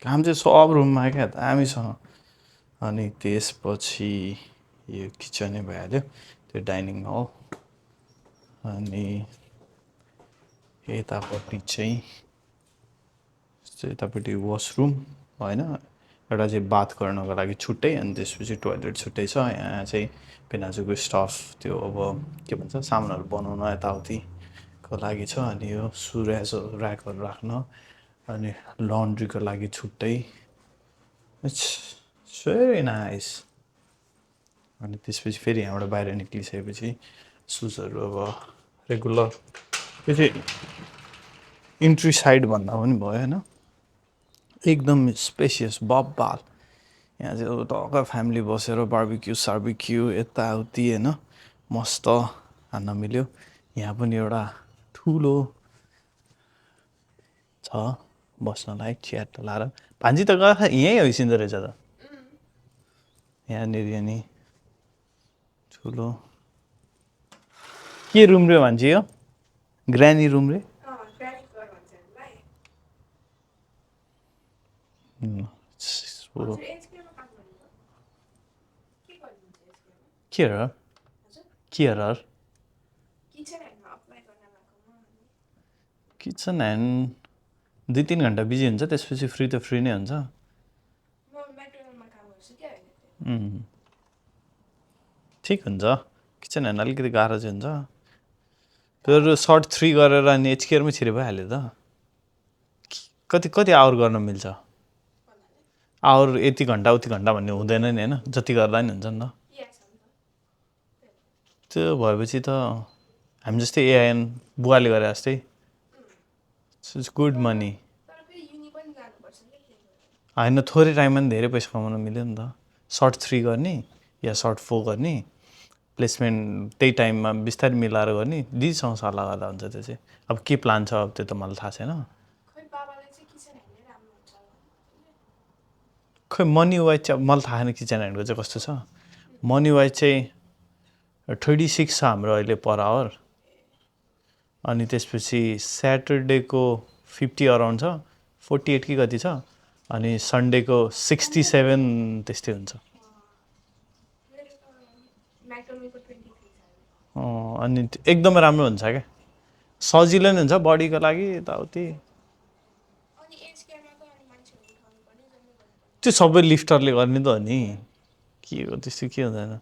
घाम चाहिँ सब रुममा क्या दामीसँग. अनि त्यसपछि यो किचनै भइहाल्यो, त्यो डाइनिङ हल. अनि यतापट्टि चाहिँ यतापट्टि वासरुम होइन, एउटा चाहिँ बाथ गर्नको लागि छुट्टै, अनि त्यसपछि टोयलेट छुट्टै छ. यहाँ चाहिँ पेनाजुको स्टफ त्यो अब के भन्छ सामानहरू बनाउन यताउतिको लागि छ. अनि यो सुरेजहरू ऱ्याकहरू राख्न, अनि लन्ड्रीको लागि छुट्टै. It's very nice. अनि त्यसपछि फेरि यहाँबाट बाहिर निक्लिसकेपछि सुजहरू अब रेगुलर त्यो चाहिँ इन्ट्री साइड भन्दा पनि भयो होइन. एकदम स्पेसियस बब्बाल. यहाँ चाहिँ अब टक्क फ्यामिली बसेर बार्बिक्यू यताउति होइन मस्त खान मिल्यो. यहाँ पनि एउटा ठुलो छ बस्नलाई, चिया टलाएर. भान्जी त गएर यहीँ होइसिँदो रहेछ त यहाँनिर. अनि ठुलो के रुम रे भान्जी, यो ग्रानी रुम रे. किचन ह्यान्ड 2-3 घन्टा बिजी हुन्छ, त्यसपछि फ्री त फ्री नै हुन्छ. ठिक हुन्छ. किचन ह्यान्ड अलिकति गाह्रो चाहिँ हुन्छ. त्यो सर्ट 3 गरेर अनि एचकेयरमै छिरे भइहाल्यो त. कति आवर गर्न मिल्छ? आवर यति घन्टा उति घन्टा भन्ने हुँदैन नि होइन, जति गर्दा नि हुन्छ नि त. त्यो भएपछि त हामी जस्तै एआइएन बुवाले गरे जस्तै इट्स गुड मनी होइन. थोरै टाइममा पनि धेरै पैसा कमाउन मिल्यो नि त. सर्ट 3 गर्ने या सर्ट 4 गर्ने, प्लेसमेन्ट त्यही टाइममा बिस्तारै मिलाएर गर्ने. दिदीसँग सल्लाह गर्दा हुन्छ त्यो चाहिँ. अब के प्लान छ अब त्यो त मलाई थाहा छैन. खै मनी वाइज चाहिँ मलाई थाहा छैन किचन ह्यान्डको चाहिँ कस्तो छ मनी वाइज चाहिँ 36 छ हाम्रो अहिले पर आवर अनि त्यसपछि स्याटरडेको 50 अराउन्ड छ 48 कि कति छ अनि सन्डेको 67 त्यस्तै हुन्छ अनि एकदमै राम्रो हुन्छ क्या सजिलो नै हुन्छ बडीको लागि यताउति त्यो सबै लिफ्टरले गर्ने त हो नि के हो त्यस्तो के हुँदैन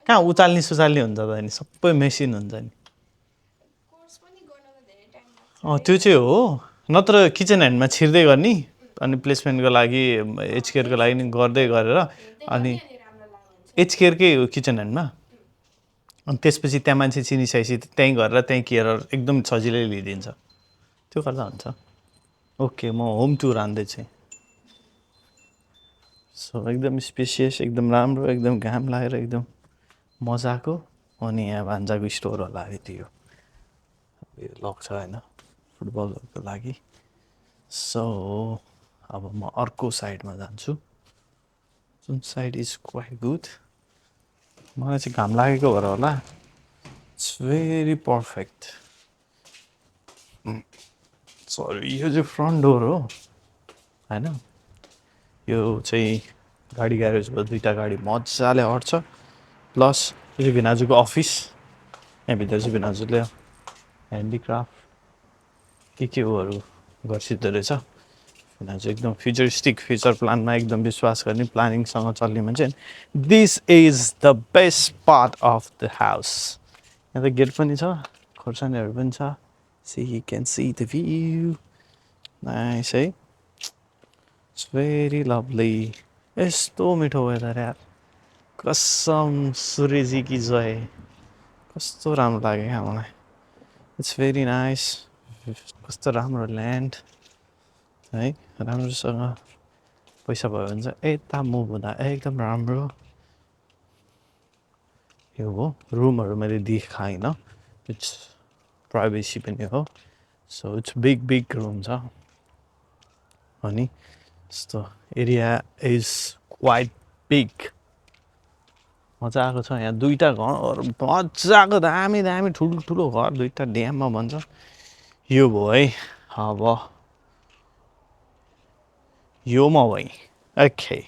कहाँ उचाल्ने सुचाल्ने हुन्छ त नि सबै मेसिन हुन्छ नि त्यो चाहिँ हो नत्र किचन ह्यान्डमा छिर्दै गर्ने अनि प्लेसमेन्टको लागि एचकेयरको लागि नि गर्दै गरेर अनि एचकेयरकै हो किचन ह्यान्डमा अनि त्यसपछि त्यहाँ मान्छे चिनिसकेपछि त्यहीँ गरेर त्यहीँ केयर एकदम सजिलै लिइदिन्छ त्यो गर्दा हुन्छ ओके म होम टुर आन्दैछु सो एकदम स्पेसियस एकदम राम्रो एकदम घाम लागेर एकदम मजाको अनि यहाँ भान्जाको स्टोर होला है त्यो यो लक छ होइन फुटबलहरूको लागि सो अब म अर्को साइडमा जान्छु जुन साइड इज क्वाइट गुड मलाई चाहिँ घाम लागेको भएर होला इट्स भेरी पर्फेक्ट सरी यो चाहिँ फ्रन्ट डोर हो होइन यो चाहिँ गाडी ग्यारेज भयो दुईवटा गाडी मजाले अट्छ प्लस यो चाहिँ भिनाजुको अफिस यहाँभित्र चाहिँ भिनाजुले ह्यान्डिक्राफ्ट के होहरू गर्छिदो रहेछ भिनाजु एकदम फ्युचरिस्टिक फ्युचर प्लानमा एकदम विश्वास गर्ने प्लानिङसँग चल्ने मान्छे this is the best part of the house यहाँ त गेट पनि छ खोर्सानीहरू पनि छ see you can see the view nice है इट्स भेरी लभली यस्तो मिठो वेदर यार कसम सूर्यजी की जय कस्तो राम्रो लाग्यो क्या मलाई इट्स भेरी नाइस कस्तो राम्रो ल्यान्ड है राम्रोसँग पैसा भयो भने चाहिँ यता मुभ हुँदा एकदम राम्रो यो हो रुमहरू मैले देखाइनँ इट्स प्राइभेसी पनि हो सो इट्स बिग रुम छ अनि यस्तो एरिया इज क्वाइट बिग मजाको छ यहाँ दुईवटा घर मजाको दामी ठुलो घर दुईवटा ड्याममा भन्छ यो भयो है अब यो म भएँ okay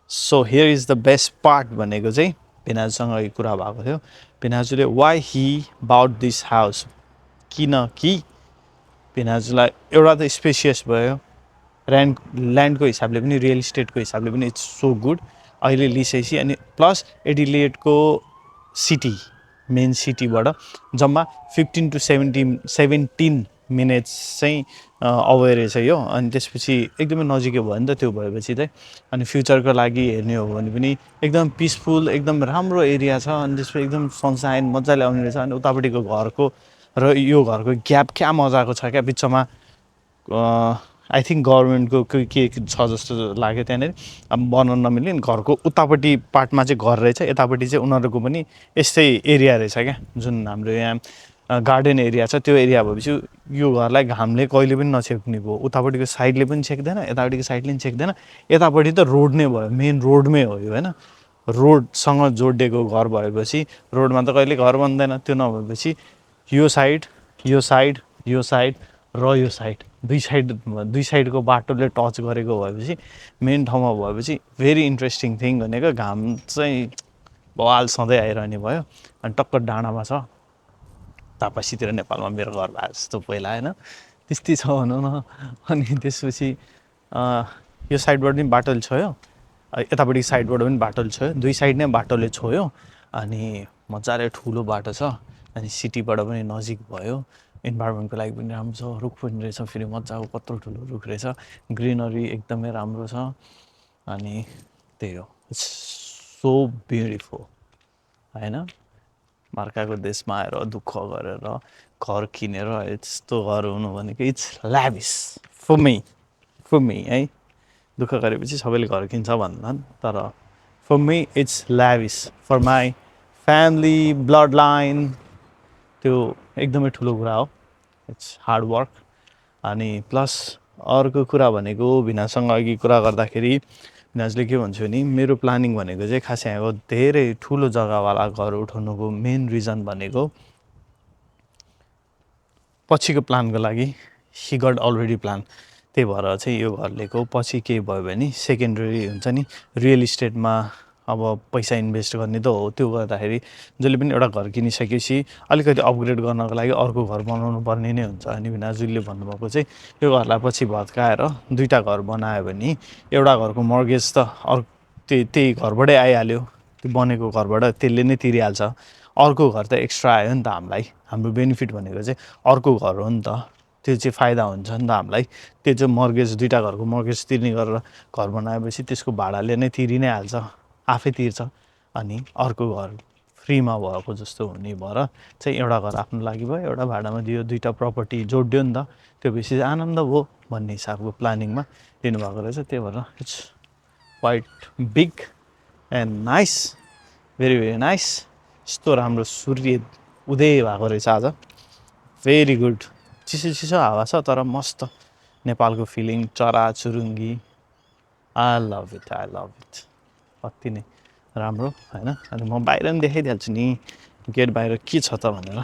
so here is the best part भनेको चाहिँ पिनाजुसँग यो कुरा भएको थियो पिनाजुले why he about this house किनकि पिनाजुलाई एउटा त स्पेसियस भयो ल्यान्डको हिसाबले पनि रियल इस्टेटको हिसाबले पनि इट्स सो गुड अहिले लिइसकेपछि अनि प्लस एडिलेडको सिटी मेन सिटीबाट जम्मा 15 to 17 मिनट्स चाहिँ अवे रहेछ यो अनि त्यसपछि एकदमै नजिकै भयो नि त त्यो भएपछि चाहिँ अनि फ्युचरको लागि हेर्ने हो भने पनि एकदम पिसफुल एकदम राम्रो एरिया छ अनि त्यसपछि एकदम सनसाइन मजाले आउने रहेछ अनि उतापट्टिको घरको र यो घरको ग्याप क्या मजाको छ क्या बिचमा आई थिङ्क गभर्मेन्टको के छ जस्तो लाग्यो त्यहाँनिर अब बनाउन नमिल्ने घरको उतापट्टि पार्टमा चाहिँ घर रहेछ यतापट्टि चाहिँ उनीहरूको पनि यस्तै एरिया रहेछ क्या जुन हाम्रो यहाँ गार्डन एरिया छ त्यो एरिया भएपछि यो घरलाई घामले कहिले पनि नछेक्ने भयो उतापट्टिको साइडले पनि छेक्दैन यतापट्टिको साइडले पनि छेक्दैन यतापट्टि त रोड नै भयो मेन रोडमै हो यो होइन रोडसँग जोडिएको घर भएपछि रोडमा त कहिले घर बन्दैन त्यो नभएपछि यो साइड र यो साइड दुई साइडको बाटोले टच गरेको भएपछि मेन ठाउँमा भएपछि भेरी इन्ट्रेस्टिङ थिङ भनेको घाम चाहिँ बवाल सधैँ आइरहने भयो अनि टक्क डाँडामा छ तापासीतिर नेपालमा मेरो घर भए जस्तो पहिला होइन त्यस्तै छ भनौँ न अनि त्यसपछि यो साइडबाट पनि बाटोले छोयो यतापट्टि साइडबाट पनि बाटोले छोयो दुई साइड नै बाटोले छोयो अनि मजाले ठुलो बाटो छ अनि सिटीबाट पनि नजिक भयो इन्भाइरोमेन्टको लागि पनि राम्रो छ रुख पनि रहेछ फेरि मजाको कत्रो ठुलो रुख रहेछ ग्रिनरी एकदमै राम्रो छ अनि त्यही हो इट्स सो ब्युटिफुल होइन अर्काको देशमा आएर दुःख गरेर घर किनेर यस्तो घर हुनु भनेको इट्स ल्याभिस फर मी है दुःख गरेपछि सबैले घर किन्छ भन्दैनन् तर for me it's lavish for my family blood line त्यो एकदमै ठुलो कुरा हो इट्स हार्ड वर्क अनि प्लस अर्को कुरा भनेको भिनासँग अघि कुरा गर्दाखेरि विनाजले के भन्छु भने मेरो प्लानिङ भनेको चाहिँ खास यहाँको धेरै ठुलो जग्गावाला घर उठाउनुको मेन रिजन भनेको पछिको प्लानको लागि हि गट अलरेडी प्लान। त्यही भएर चाहिँ यो घर लिएको। पछि केही भयो भने सेकेन्डरी हुन्छ नि, रियल इस्टेटमा अब पैसा इन्भेस्ट गर्ने त हो। त्यो गर्दाखेरि जसले पनि एउटा घर किनिसकेपछि अलिकति अपग्रेड गर्नको लागि अर्को घर बनाउनु पर्ने नै हुन्छ। अनि विनाजुले भन्नुभएको चाहिँ यो घरलाई पछि भत्काएर दुईवटा घर बनायो भने एउटा घरको मर्गेज त त्यही घरबाटै आइहाल्यो, त्यो बनेको घरबाट त्यसले नै तिरिहाल्छ। अर्को घर त एक्स्ट्रा आयो नि त हामीलाई। हाम्रो बेनिफिट भनेको चाहिँ अर्को घर हो नि त, त्यो चाहिँ फाइदा हुन्छ नि त हामीलाई। त्यो चाहिँ मर्गेज दुईवटा घरको मर्गेज तिर्ने गरेर घर बनाएपछि त्यसको भाडाले नै तिरि नै हाल्छ, आफै तिर्छ। अनि अर्को घर फ्रीमा भएको जस्तो हुने भएर चाहिँ एउटा घर आफ्नो लागि भयो, एउटा भाडामा दियो, दुईवटा प्रपर्टी जोडियो नि त, त्यो बेसी आनन्द भयो भन्ने हिसाबको प्लानिङमा लिनुभएको रहेछ। त्यही भएर it's quite big and nice, very very nice. यस्तो राम्रो सूर्य उदय भएको रहेछ आज, भेरी गुड। चिसो चिसो हावा छ तर मस्त नेपालको फिलिङ, चरा चुरुङ्गी। I love it, I love it. अति नै राम्रो होइन। अनि म बाहिर पनि देखाइदिइहाल्छु नि गेट बाहिर के छ त भनेर।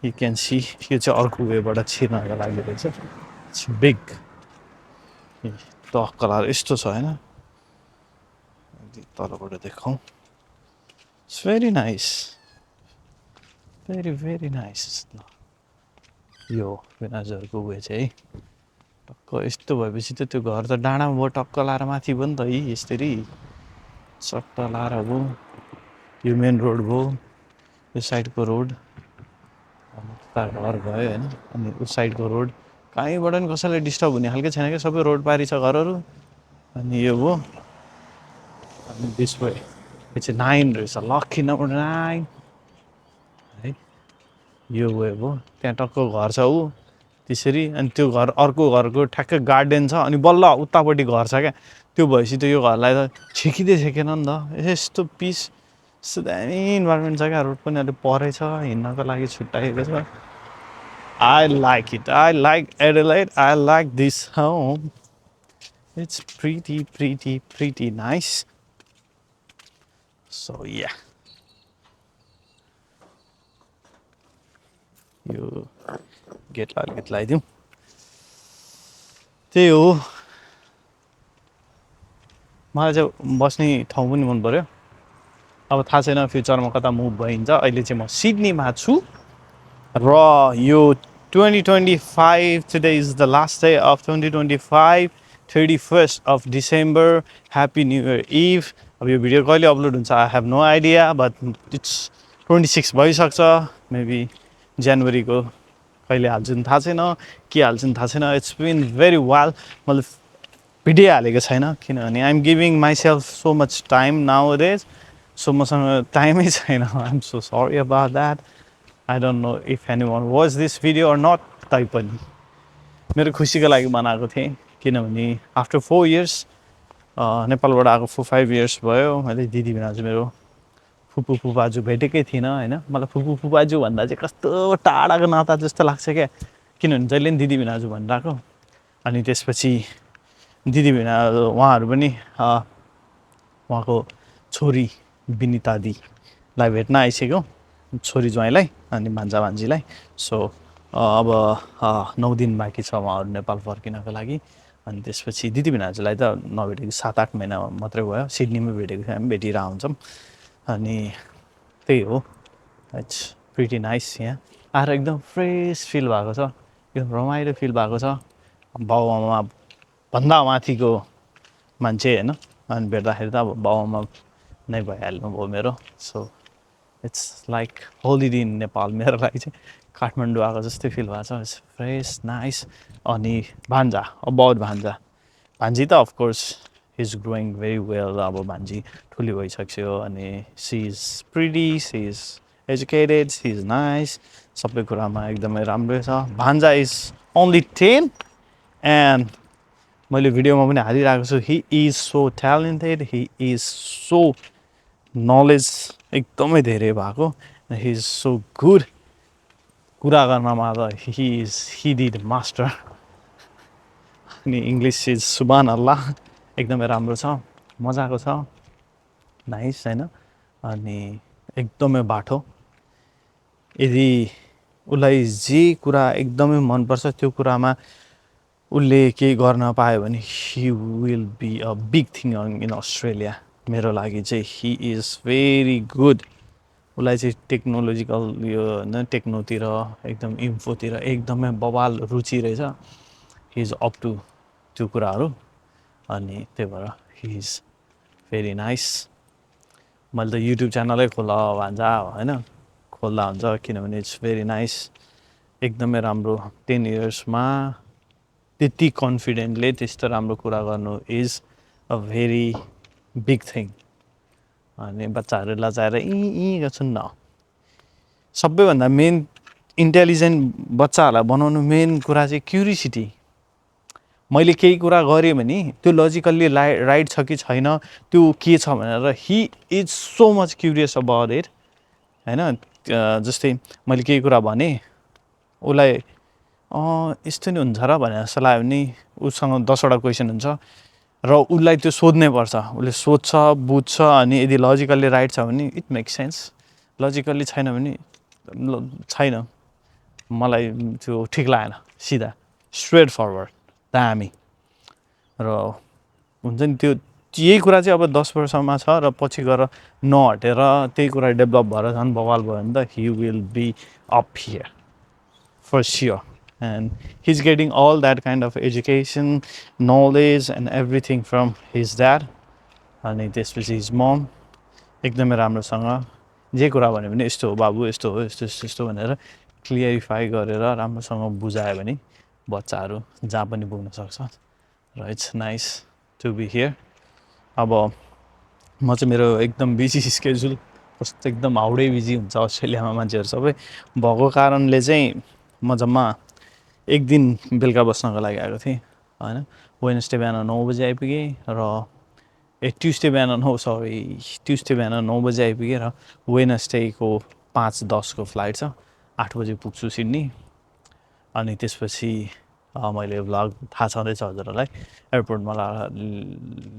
यु क्यान सी, यो चाहिँ अर्को वेबाट छिर्नको लागि रहेछ। It's big. त कलर यस्तो छ होइन, तलबाट देखाउँ। It's very nice, very very nice. यो विनाजहरूको वे चाहिँ टक्क यस्तो भएपछि त त्यो घर त डाँडामा भयो, टक्क लाएर माथि भयो नि त। यसरी सट्ट लाएर भयो। यो मेन रोड भयो, यो साइडको रोड घर भयो होइन। अनि उस साइडको रोड कहीँबाट पनि कसैलाई डिस्टर्ब हुने खालको छैन क्या, सबै रोड पारी छ घरहरू। अनि यो भयो। अनि दिस वे यो चाहिँ 9 रहेछ, लक्की नम्बर 9 है। यो वे भयो, त्यहाँ टक्क घर छ ऊ त्यसरी। अनि त्यो घर अर्को घरको ठ्याक्कै गार्डन छ, अनि बल्ल उतापट्टि घर छ क्या। त्यो भएपछि त यो घरलाई त छेकिँदै छेकेन नि त। यस्तो पिस, यस्तो दामी इन्भाइरोमेन्ट छ क्या। रोड पनि अलिक परै छ, हिँड्नको लागि छुट्टाएको छ। I like it, I like Adelaide, I like this home. It's pretty pretty pretty nice. So yeah यो गेटलाई अलिकति लगाइदिउँ। त्यही हो, मलाई चाहिँ बस्ने ठाउँ पनि मन पऱ्यो। अब थाहा छैन फ्युचरमा कता मुभ भइन्छ। अहिले चाहिँ म सिडनीमा छु र यो 2025, today is the last day of 2025, 31st of December, happy new year eve. अब यो भिडियो कहिले अपलोड हुन्छ I have no idea, but it's 26 भइसक्छ। मेबी जनवरीको कहिले हाल्छु नि थाहा छैन, के हाल्छु नि थाहा छैन। It's been very while. मैले भिडियो हालेको छैन किनभने I am giving myself so much time nowadays. So मसँग टाइमै छैन। I am so sorry about that. I don't know if anyone watch this video or not. तैपनि मेरो खुसीको लागि बनाएको थिएँ किनभने आफ्टर 4 years नेपालबाट आएको 4-5 years भयो। मैले दिदी भिनाजु मेरो फुपू फुपाजु भेटेकै थिइनँ होइन। मलाई फुपू फुपाजु भन्दा चाहिँ कस्तो टाढाको नाता जस्तो लाग्छ क्या, किनभने जहिले पनि दिदी भिनाजु भनिरहेको। अनि त्यसपछि दिदी भिना उहाँहरू पनि उहाँको छोरी विनिता दीलाई भेट्न आइसक्यो, छोरी ज्वाइँलाई अनि भान्जा भान्जीलाई। सो अब 9 दिन बाँकी छ उहाँहरू नेपाल फर्किनको लागि। अनि त्यसपछि दिदी भिनाजुलाई त नभेटेको 7-8 महिना मात्रै भयो। सिडनीमै भेटेको थियो, हामी भेटिरहेको हुन्छौँ। अनि त्यही हो, इट्स प्रिटी नाइस। यहाँ आएर एकदम फ्रेस फिल भएको छ, एकदम रमाइलो फिल भएको छ। बाउआमा भन्दा माथिको मान्छे होइन। अनि भेट्दाखेरि त अब बाउआमा नै भइहाल्नु भयो मेरो। So it's like holiday in Nepal मेरो लागि चाहिँ। काठमाडौँ आएको जस्तै फिल भएको छ। It's fresh nice. अनि भान्जा, अबाउट भान्जा, भान्जी त of course is growing very well. अब भान्जी ठुली भइसक्यो अनि she is pretty, she is educated, she is nice. सबै कुरामा एकदमै राम्रै छ। भान्जा इज ओन्ली 10 एन्ड मैले भिडियोमा पनि हालिरहेको छु, he is so talented, he is so knowledge एकदमै धेरै भएको, हि इज सो गुड। कुरा गर्नमा त हि डिड मास्टर। अनि इङ्ग्लिस इज सुबान अल्लाह। एकदमै राम्रो छ, मजाको छ, नाइस होइन। अनि एकदमै बाठो, यदि उसलाई जे कुरा एकदमै मनपर्छ त्यो कुरामा उसले केही गर्न पायो भने he will be a big thing in Australia. मेरो लागि चाहिँ ही इज भेरी गुड। उसलाई चाहिँ टेक्नोलोजिकल यो होइन टेक्नोतिर एकदम इन्फोतिर एकदमै बवाल रुचि रहेछ। हि इज अप टु त्यो कुराहरू, अनि त्यही भएर हि इज भेरी नाइस। मैले त युट्युब च्यानलै खोला भन्छ होइन, खोल्दा हुन्छ, किनभने इट्स भेरी नाइस, एकदमै राम्रो। 10 इयर्समा त्यति कन्फिडेन्टले त्यस्तो राम्रो कुरा गर्नु is a very big thing. अनि बच्चाहरू लजाएर गर्छन् न। सबैभन्दा मेन इन्टेलिजेन्ट बच्चाहरूलाई बनाउनु मेन कुरा चाहिँ क्युरियोसिटी। मैले केही कुरा गरेँ भने त्यो लजिकल्ली राइट छ कि छैन, त्यो के छ भनेर he is so much curious about it होइन। जस्तै मैले केही कुरा भने उसलाई यस्तो नि हुन्छ र भनेर जस्तो लाग्यो भने उसँग 10वटा क्वेसन हुन्छ र उसलाई त्यो सोध्नै पर्छ। उसले सोध्छ, बुझ्छ, अनि यदि लजिकल्ली राइट छ भने इट मेक्स सेन्स, लजिकल्ली छैन भने छैन, मलाई त्यो ठिक लागेन, सिधा स्ट्रेट फरवर्ड दामी। र हुन्छ नि त्यो यही कुरा चाहिँ अब 10 वर्षमा छ र पछि गएर नहटेर त्यही कुरा डेभलप भएर झन् बवाल भयो भने त he will be up here for sure. And he's getting all that kind of education, knowledge and everything from his dad. अनि त्यसपछि his mom एकदमै राम्रोसँग जे कुरा भन्यो भने यस्तो हो बाबु, यस्तो हो, यस्तो यस्तो यस्तो भनेर क्लियरिफाई गरेर राम्रोसँग बुझायो भने बच्चाहरू जहाँ पनि पुग्न सक्छ र it's nice to be here. अब म चाहिँ मेरो एकदम बिजी स्केड्युल, कस्तो एकदम हाउडै बिजी हुन्छ अस्ट्रेलियामा मान्छेहरू सबै भएको कारणले चाहिँ म जम्मा एक दिन बेलुका बस्नको लागि आएको थिएँ होइन। वेडनेसडे बिहान 9 बजी आइपुगेँ र ट्युसडे बिहान ट्युसडे बिहान 9 बजी आइपुगेँ र वेडनेसडेको 5:10 को फ्लाइट छ, 8 बजी पुग्छु सिडनी। अनि त्यसपछि मैले भ्लग थाहा छँदैछ हजुरहरूलाई, एयरपोर्टमा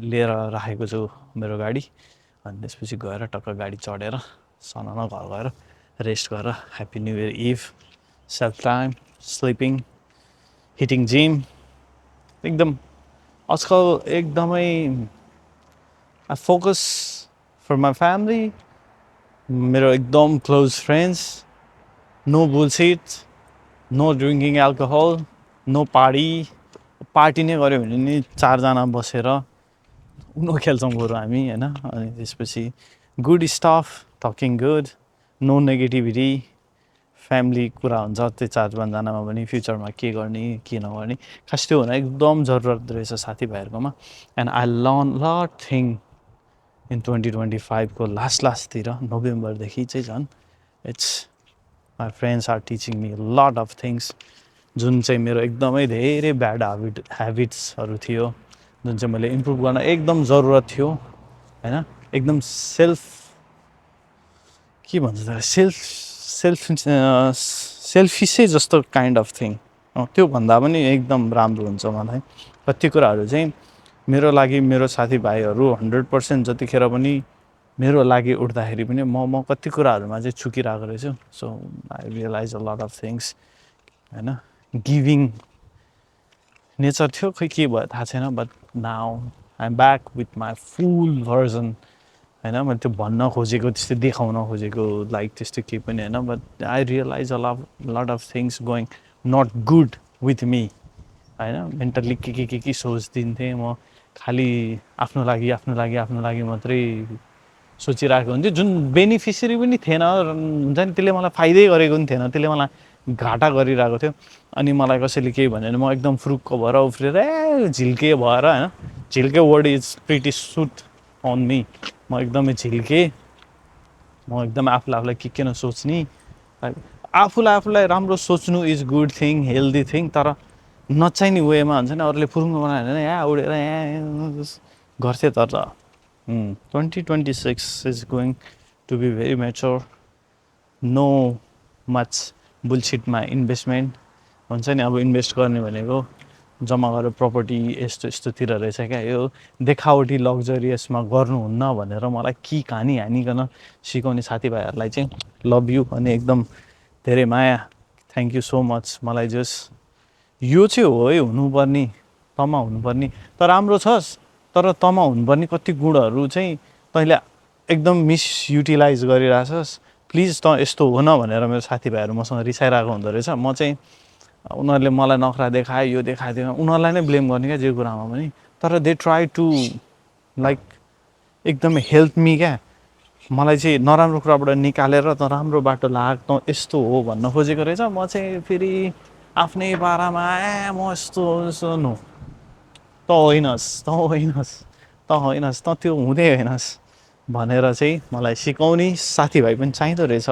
लिएर राखेको छु मेरो गाडी। अनि त्यसपछि गएर टक्क गाडी चढेर सनाना घर गएर रेस्ट गरेर happy new year eve, self time, sleeping, hitting gym. एकदम आजकल एकदमै I focus for my family, मेरो एकदम close friends, no bullshit, no drinking alcohol, no party नै गऱ्यो भने नि 4 जना बसेर उनो खेल्छौँ बरु हामी होइन। अनि त्यसपछि good stuff, talking good, no negativity, family कुरा हुन्छ त्यो 4-5 जनामा पनि फ्युचरमा के गर्ने के नगर्ने, खास त्यो हुन एकदम जरुरत रहेछ साथीभाइहरूकोमा। And I learn lot thing in 2025 को लास्टतिर नोभेम्बरदेखि चाहिँ झन् it's my friends are teaching me lot of things, जुन चाहिँ मेरो एकदमै धेरै ब्याड ह्याबिट्सहरू थियो, जुन चाहिँ मैले इम्प्रुभ गर्न एकदम जरुरत थियो होइन। एकदम के भन्छ सेल्फिसै जस्तो काइन्ड अफ थिङ, त्योभन्दा पनि एकदम राम्रो हुन्छ मलाई। कति कुराहरू चाहिँ मेरो लागि मेरो साथीभाइहरू 100% जतिखेर पनि मेरो लागि उठ्दाखेरि पनि म कति कुराहरूमा चाहिँ चुकिरहेको रहेछु। So I realise a lot of things होइन। गिभिङ नेचर थियो, खै के भयो थाहा छैन, but now I am back with my full version होइन। मैले त्यो भन्न खोजेको, त्यस्तो देखाउन खोजेको लाइक त्यस्तो केही पनि होइन, but I realise a lot of things going not good with me होइन। मेन्टल्ली के सोचिदिन्थेँ म, खालि आफ्नो लागि मात्रै सोचिरहेको हुन्थ्यो, जुन बेनिफिसियरी पनि थिएन, हुन्छ नि त्यसले मलाई फाइदै गरेको पनि थिएन, त्यसले मलाई घाटा गरिरहेको थियो। अनि मलाई कसैले केही भन्यो भने म एकदम फुरुक्क भएर उफ्रेर झिल्के भएर होइन, झिल्के word is pretty suit on me, म एकदमै झिल्के, म एकदमै आफूलाई के नसोच्ने। आफूलाई राम्रो सोच्नु is good thing, healthy thing, तर नचाहिने वेमा हुन्छ नि, अरूले फुरुङ्ग बनायो भने यहाँ उडेर यहाँ गर्थे। तर 2026 is going to be very mature, no much बुलसिटमा इन्भेस्टमेन्ट हुन्छ नि। अब इन्भेस्ट गर्ने भनेको जम्मा गरेर प्रपर्टी यस्तो यस्तोतिर रहेछ क्या, यो देखावटी लग्जरियसमा गर्नुहुन्न भनेर मलाई कि कहानी हानिकन सिकाउने साथीभाइहरूलाई चाहिँ लभ यु अनि एकदम धेरै माया, थ्याङ्क यू सो मच। मलाई जस्ट यो चाहिँ हो है हुनुपर्ने, तमा हुनुपर्ने। त राम्रो छस् तर तमा हुनुपर्ने कति गुणहरू चाहिँ तैँले एकदम मिसयुटिलाइज गरिरहेछस्। प्लिज त यस्तो हो न भनेर मेरो साथीभाइहरू मसँग रिसाइरहेको हुँदो रहेछ। म चाहिँ उनीहरूले मलाई नखरा देखायो, यो देखायो, उनीहरूलाई नै ब्लेम गर्ने क्या जे कुरामा पनि। तर दे ट्राई टु लाइक एकदमै हेल्प मी क्या। मलाई चाहिँ नराम्रो कुराबाट निकालेर त राम्रो बाटो लाग त यस्तो हो भन्न खोजेको रहेछ। म चाहिँ फेरि आफ्नै पारामा म यस्तो नो, त होइनस् त होइनस् त होइनस् त त्यो हुँदै होइनस् भनेर चाहिँ मलाई सिकाउने साथीभाइ पनि चाहिँदो रहेछ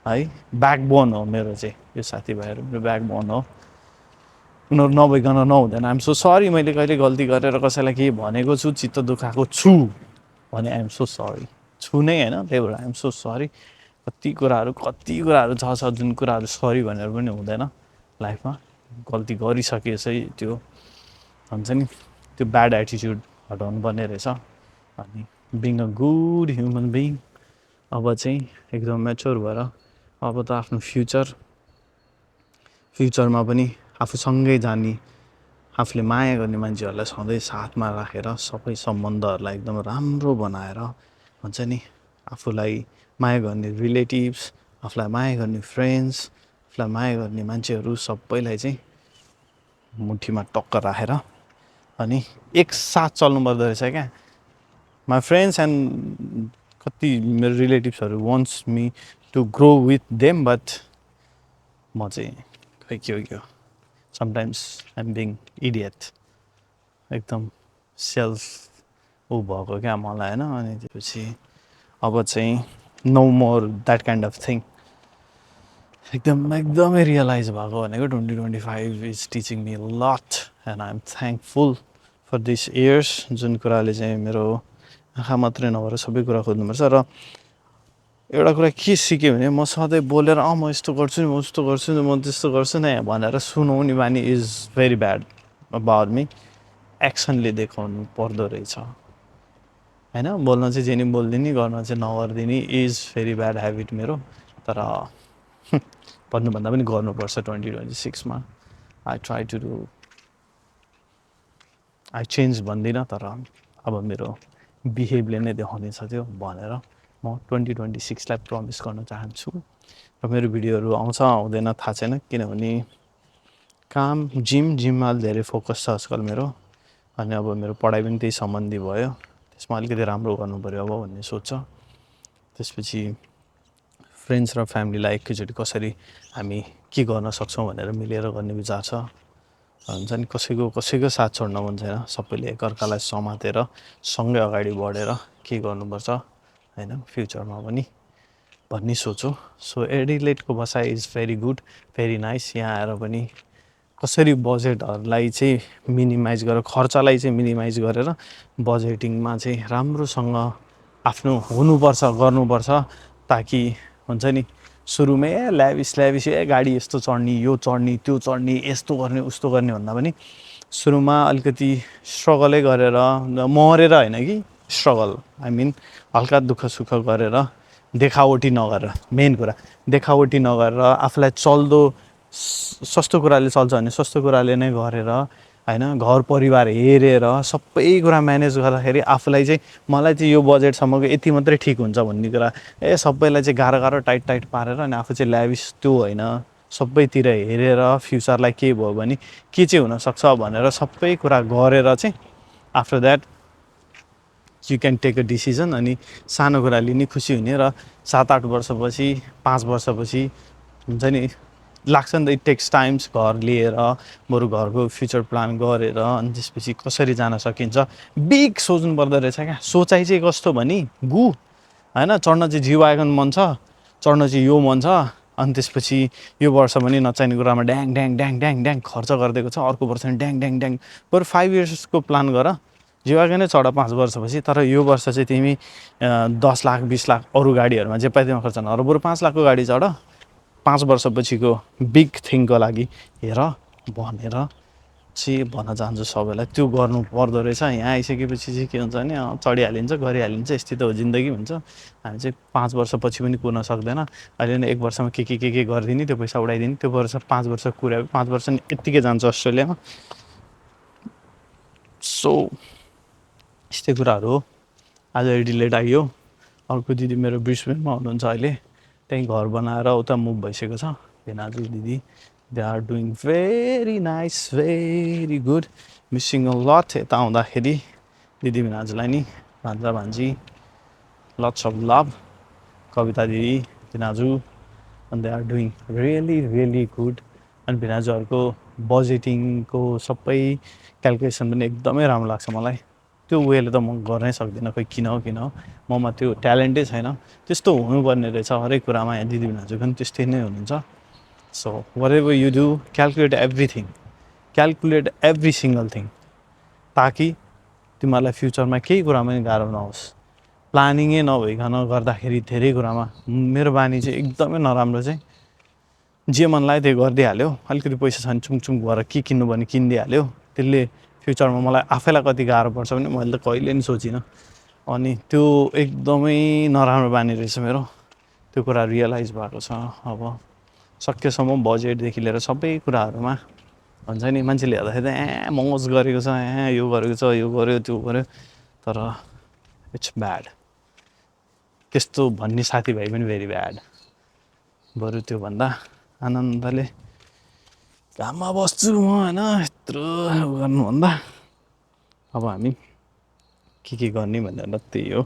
है। ब्याकबोन हो मेरो चाहिँ यो साथीभाइहरू, मेरो ब्याकबोन हो। उनीहरू नभइकन नहुँदैन। आइएम सो सरी, मैले कहिले गल्ती गरेर कसैलाई केही भनेको छु, चित्त दुखाएको छु भने आइएम सो सरी, छु नै होइन, त्यही भएर आइएम सो सरी। कति कुराहरू छ जुन कुराहरू सरी भनेर पनि हुँदैन लाइफमा। गल्ती गरिसकेपछि त्यो भन्छ नि त्यो ब्याड एटिट्युड हटाउनु पर्ने रहेछ। अनि being a good human being अब चाहिँ एकदम म्याच्योर भएर अब त आफ्नो फ्युचरमा पनि आफूसँगै जाने, आफूले माया गर्ने मान्छेहरूलाई सधैँ साथमा राखेर सबै सम्बन्धहरूलाई एकदम राम्रो बनाएर भन्छ नि आफूलाई माया गर्ने रिलेटिभ्स, आफूलाई माया गर्ने फ्रेन्ड्स, आफूलाई माया गर्ने मान्छेहरू सबैलाई चाहिँ मुठीमा टक्क राखेर अनि एकसाथ चल्नुपर्दो रहेछ क्या। माई फ्रेन्ड्स एन्ड कति मेरो रिलेटिभ्सहरू wants me to grow with them, but म चाहिँ खै के हो समटाइम्स आइएम बिङ इडियट, एकदम सेल्फ ऊ भएको क्या मलाई होइन। अनि त्यसपछि अब चाहिँ no more that kind of thing एकदमै रियलाइज भएको भनेको 2025 is teaching me lot and I am thankful for this years. जुन कुराले चाहिँ मेरो आँखा मात्रै नभएर सबै कुरा खोज्नुपर्छ। र एउटा कुरा के सिकेँ भने म सधैँ बोलेर म यस्तो गर्छु नि, म उस्तो गर्छु नि, म त्यस्तो गर्छु नि भनेर सुनाउने बानी is very bad about me. एक्सनले देखाउनु पर्दो रहेछ होइन। बोल्न चाहिँ जे नि बोलिदिने, गर्न चाहिँ नगरिदिने इज भेरी ब्याड ह्याबिट मेरो। तर भन्नुभन्दा पनि गर्नुपर्छ 2026मा। I try to do, I change भन्दिनँ तर अब मेरो बिहेभले नै देखाउँदैछ त्यो भनेर म 2026लाई प्रमिस गर्न चाहन्छु। र मेरो भिडियोहरू आउँछ आउँदैन थाहा छैन, किनभने काम जिममा धेरै फोकस छ आजकल मेरो। अनि अब मेरो पढाइ पनि त्यही सम्बन्धी भयो, त्यसमा अलिकति राम्रो गर्नु पऱ्यो अब भन्ने सोच छ। त्यसपछि फ्रेन्ड्स र फ्यामिलीलाई एकैचोटि कसरी हामी के गर्न सक्छौँ भनेर मिलेर गर्ने विचार छ। हुन्छ नि कसैको साथ छोड्न मन छैन, सबैले एकअर्कालाई समातेर सँगै अगाडि बढेर के गर्नुपर्छ होइन फ्युचरमा पनि भन्ने सोच हो। सो एडिलेटको बसाइ is very good, very nice. यहाँ आएर पनि कसरी बजेटहरूलाई चाहिँ मिनिमाइज गरेर, खर्चलाई चाहिँ मिनिमाइज गरेर बजेटिङमा चाहिँ राम्रोसँग आफ्नो हुनुपर्छ, गर्नुपर्छ, ताकि हुन्छ नि सुरुमै ल्याभिस गाडी यस्तो चढ्ने, यो चढ्ने, त्यो चढ्ने, यस्तो गर्ने, उस्तो गर्ने भन्दा पनि सुरुमा अलिकति स्ट्रगलै गरेर, मरेर होइन कि स्ट्रगल, आई मिन हल्का दुःख सुख गरेर, देखावटी नगरेर, मेन कुरा देखावटी नगरेर आफूलाई चल्दो सस्तो कुराले चल्छ भने सस्तो कुराले नै गरेर होइन, घर परिवार हेरेर सबै कुरा म्यानेज गर्दाखेरि आफूलाई चाहिँ मलाई चाहिँ यो बजेटसम्मको यति मात्रै ठिक हुन्छ भन्ने कुरा सबैलाई चाहिँ गाह्रो टाइट पारेर अनि आफू चाहिँ ल्याभिस त्यो होइन, सबैतिर हेरेर फ्युचरलाई के भयो भने के चाहिँ हुनसक्छ भनेर सबै कुरा गरेर चाहिँ after that you can take a decision. अनि सानो कुराले नि खुसी हुने र 7-8 वर्षपछि 5 वर्षपछि हुन्छ नि लाग्छ नि त, इट टेक्स टाइम्स घर लिएर बरु घरको फ्युचर प्लान गरेर अनि त्यसपछि कसरी जान सकिन्छ बिग सोच्नु पर्दो रहेछ क्या। सोचाइ चाहिँ कस्तो भने गु होइन, चढ्न चाहिँ जी-वागन मन छ, चढ्न चाहिँ यो मन छ, अनि त्यसपछि यो वर्ष पनि नचाहिने कुरामा ड्याङ खर्च गरिदिएको छ, अर्को वर्ष ड्याङ बरु 5 इयर्सको प्लान गर, जी-वागनै चढ 5 वर्षपछि। तर यो वर्ष चाहिँ तिमी 10 लाख 20 लाख अरू गाडीहरूमा जे पाइदिमा खर्च नगर, बरु 5 लाखको गाडी चढ, 5 वर्षपछिको बिग थिङको लागि हेर भनेर चाहिँ भन्न चाहन्छु सबैलाई त्यो गर्नु पर्दो रहेछ। यहाँ आइसकेपछि चाहिँ के हुन्छ भने चढिहालिन्छ गरिहालिन्छ यस्तै त हो जिन्दगी हुन्छ। हामी चाहिँ 5 वर्षपछि पनि कुर्न सक्दैन। अहिले नै 1 वर्षमा के गरिदिने त्यो पैसा उडाइदिने त्यो वर्ष 5 वर्ष कुर्यो 5 वर्ष नि यत्तिकै जान्छ अस्ट्रेलियामा। सो यस्तै कुराहरू हो। आज एडिलेड आइयो। अर्को दिदी मेरो ब्रिस्बेनमा हुनुहुन्छ अहिले। त्यहीँ घर बनाएर उता मुभ भइसकेको छ भेनाजु दिदी। They are doing very nice very good. Missing a lot यता आउँदाखेरि दिदी भेनाजुलाई नि भान्जा भान्जी लट्स अफ लभ कविता दिदी भेनाजु and they are doing really good. अनि भेनाजुहरूको बजेटिङको सबै क्यालकुलेसन पनि एकदमै राम्रो लाग्छ मलाई। त्यो वेले त म गर्नै सक्दिनँ खोइ किन हो ममा त्यो ट्यालेन्टै छैन। त्यस्तो हुनुपर्ने रहेछ हरेक कुरामा। यहाँ दिदी भेनाजु पनि त्यस्तै नै हुनुहुन्छ। So whatever you do calculate every single thing ताकि तिमीहरूलाई फ्युचरमा केही कुरामा पनि गाह्रो नहोस्। प्लानिङै नभइकन गर्दाखेरि धेरै कुरामा मेरो बानी चाहिँ एकदमै नराम्रो चाहिँ जे मन लाग्यो त्यो गरिदिइहाल्यो। अलिकति पैसा छ भने चुङचुङ भएर के किन्नु भने किनिदिइहाल्यो। त्यसले फ्युचरमा मलाई आफैलाई कति गाह्रो पर्छ भने मैले त कहिले नि सोचिनँ। अनि त्यो एकदमै नराम्रो बानी रहेछ मेरो। त्यो कुरा रियलाइज भएको छ। अब सकेसम्म बजेटदेखि लिएर सबै कुराहरूमा हुन्छ नि मान्छेले हेर्दाखेरि त मौज गरेको छ यो गरेको छ यो गर्यो त्यो गर्यो तर इट्स ब्याड। त्यस्तो भन्ने साथीभाइ पनि भेरी ब्याड। बरु त्योभन्दा आनन्दले घाममा बस्छु म होइन यत्रो गर्नुभन्दा अब हामी के गर्ने भनेर त्यही हो।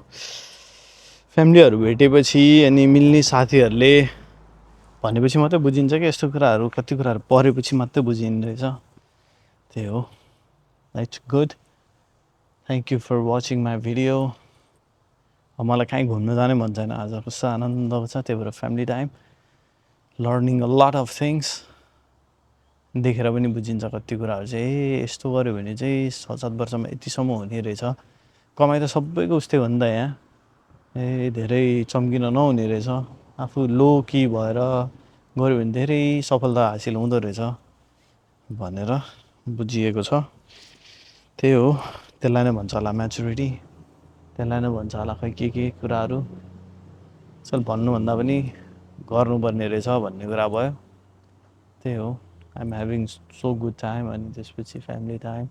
फ्यामिलीहरू भेटेपछि अनि मिल्ने साथीहरूले भनेपछि मात्रै बुझिन्छ कि यस्तो कुराहरू कति कुराहरू पढेपछि मात्रै बुझिने रहेछ। त्यही हो। It's good. Thank you for watching my video. अब मलाई कहीँ घुम्न जानै मन छैन आज कस्तो आनन्दको छ। त्यही भएर family time learning a lot of things देखेर पनि बुझिन्छ कति कुराहरू चाहिँ यस्तो गऱ्यो भने चाहिँ 6-7 वर्षमा यतिसम्म हुने रहेछ। कमाइ त सबैको उस्तै हो नि त यहाँ धेरै चम्किन नहुने रहेछ। आफू लो कि भएर गऱ्यो भने धेरै सफलता हासिल हुँदो रहेछ भनेर बुझिएको छ। त्यही हो। त्यसलाई नै भन्छ होला म्याचुरिटी। त्यसलाई नै भन्छ होला खै के कुराहरू चल भन्नुभन्दा पनि गर्नुपर्ने रहेछ भन्ने कुरा भयो। त्यही हो। I'm having so good time. अनि त्यसपछि फ्यामिली टाइम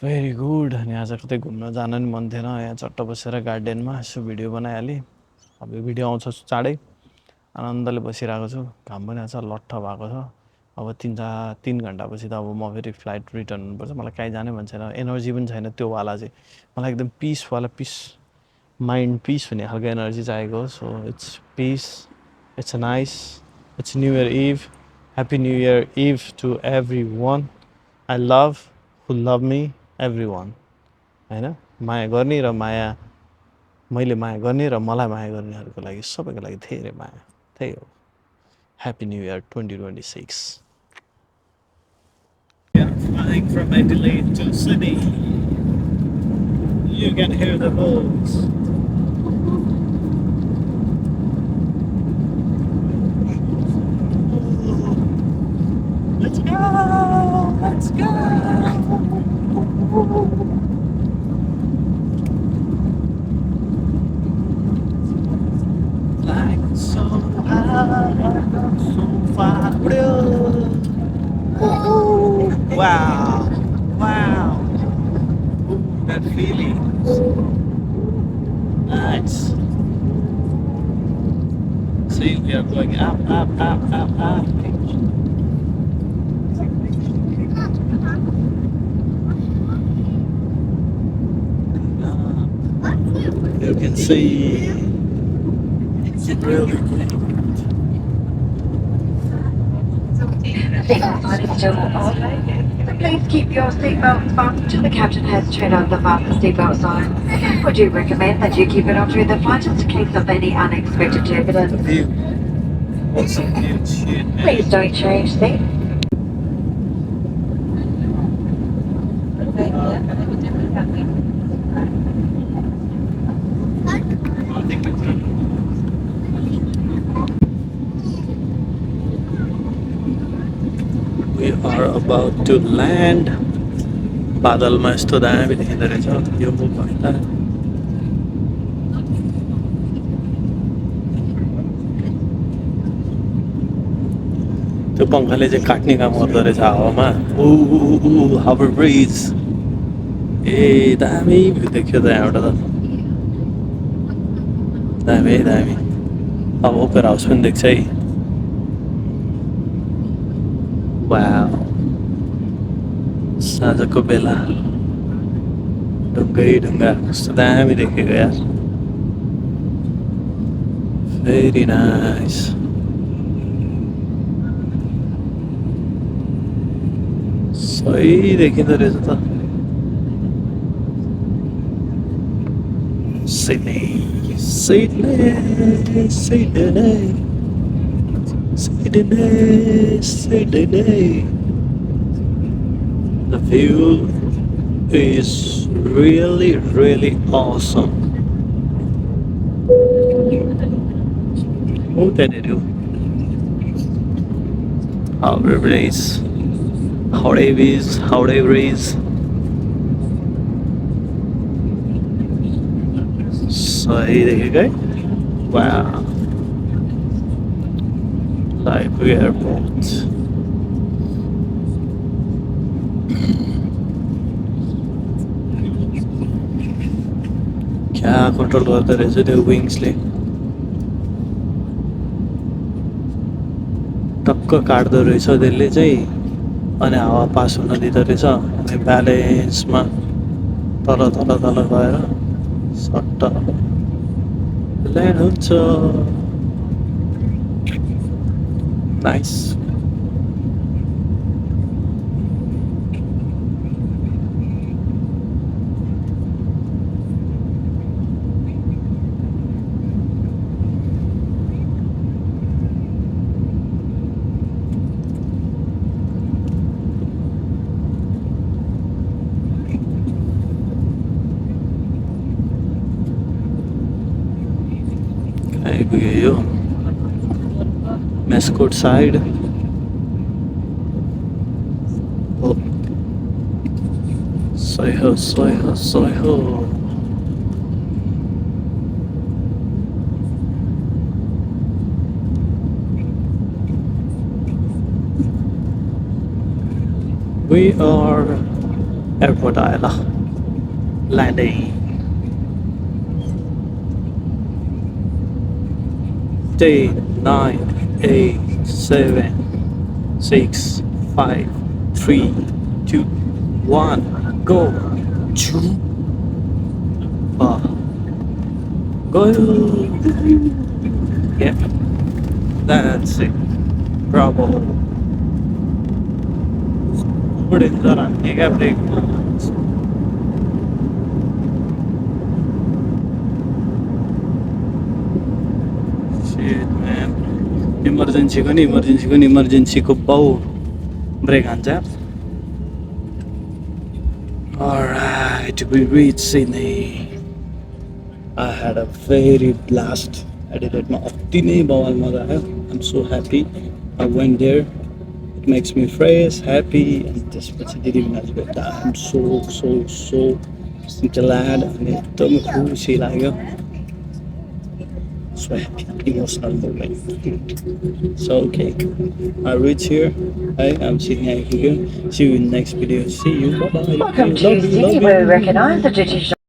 भेरी गुड। अनि आज कतै घुम्न जान नि मन थिएन। यहाँ चट्ट बसेर गार्डनमा यसो भिडियो बनाइहालेँ। अब यो भिडियो आउँछ चाँडै। आनन्दले बसिरहेको छु। घाम पनि आज लट्ठ भएको छ। अब 3 घन्टापछि त अब म फेरि फ्लाइट रिटर्न हुनुपर्छ। मलाई कहीँ जानै मन छैन। एनर्जी पनि छैन त्यो वाला चाहिँ। मलाई एकदम पिसवाला माइन्ड पिस हुने खालको एनर्जी चाहिएको हो। So it's peace it's nice. It's new year eve. Happy new year eve to everyone. I love who love me everyone होइन। माया गर्ने र मैले माया गर्ने र मलाई माया गर्नेहरूको लागि सबैको लागि धेरै माया। त्यही हो। Happy new year 2026। Flying from Adelaide to Sydney. You can hear the birds. Let's go! Let's go! Flying so high, so far. Wow! Wow! Ooh, that feeling. Nice. See, we are going up, up, up, up, up. You can see it's really great. Please keep your seatbelts fastened till the captain has turned on the fasten seatbelt sign. Would you recommend that you keep it on through the flight just in case of any unexpected turbulence? View. Awesome view. Shit, man. Please don't change seat. We are are about to land. बादलमा यस्तो दामी देखिँदो रहेछ यो भन्दा त्यो पंखाले चाहिँ काट्ने काम गर्दो रहेछ हावामा हावर ब्रिज ए दामी भ्यू देख्यो त यहाँबाट त दामी दामी अब ओपेरा हाउस पनि देख्छ है वाउ साँझको बेला ढुङ्गै ढुङ्गा कस्तो दामी देखेको यार भेरी नाइस सही देखिँदो रहेछ त Sydney Sydney Sydney Sydney Sydney The view is really awesome. What did I do? Howdy breeze. Howdy breeze. Howdy breeze. सही देखेगा Wow. Like airport. क्या कन्ट्रोल गर्दो रहेछ त्यो विङ्सले टक्क काट्दो रहेछ त्यसले चाहिँ अनि हावा पास हुन दिँदो रहेछ अनि ब्यालेन्समा तल तल तल गएर सट्ट ल्यान्ड हुन्छ नाइस आइपुग्यो मेस्कोट साइड सही हो सही हो सही हो We are airport आएला landing day 9 8 7 6 5 3 2 1 go go yeah that's it bravo what is that mega break emergency को बाउ ब्रेक हान्छ Alright, we reached Sydney. I had a very blast. Adelaide ma ati नै बवाल मजा आयो. I'm so happy. I went there. It makes me fresh, happy, and त्यसपछि दिदी बिनाले भेट्दा I'm so glad and एकदम खुसी लाग्यो. So happy, emotional moment. So okay, I reach here. I'm Sydney. See you in the next video. See you. Bye bye. Welcome to Sydney, where we recognise the traditional.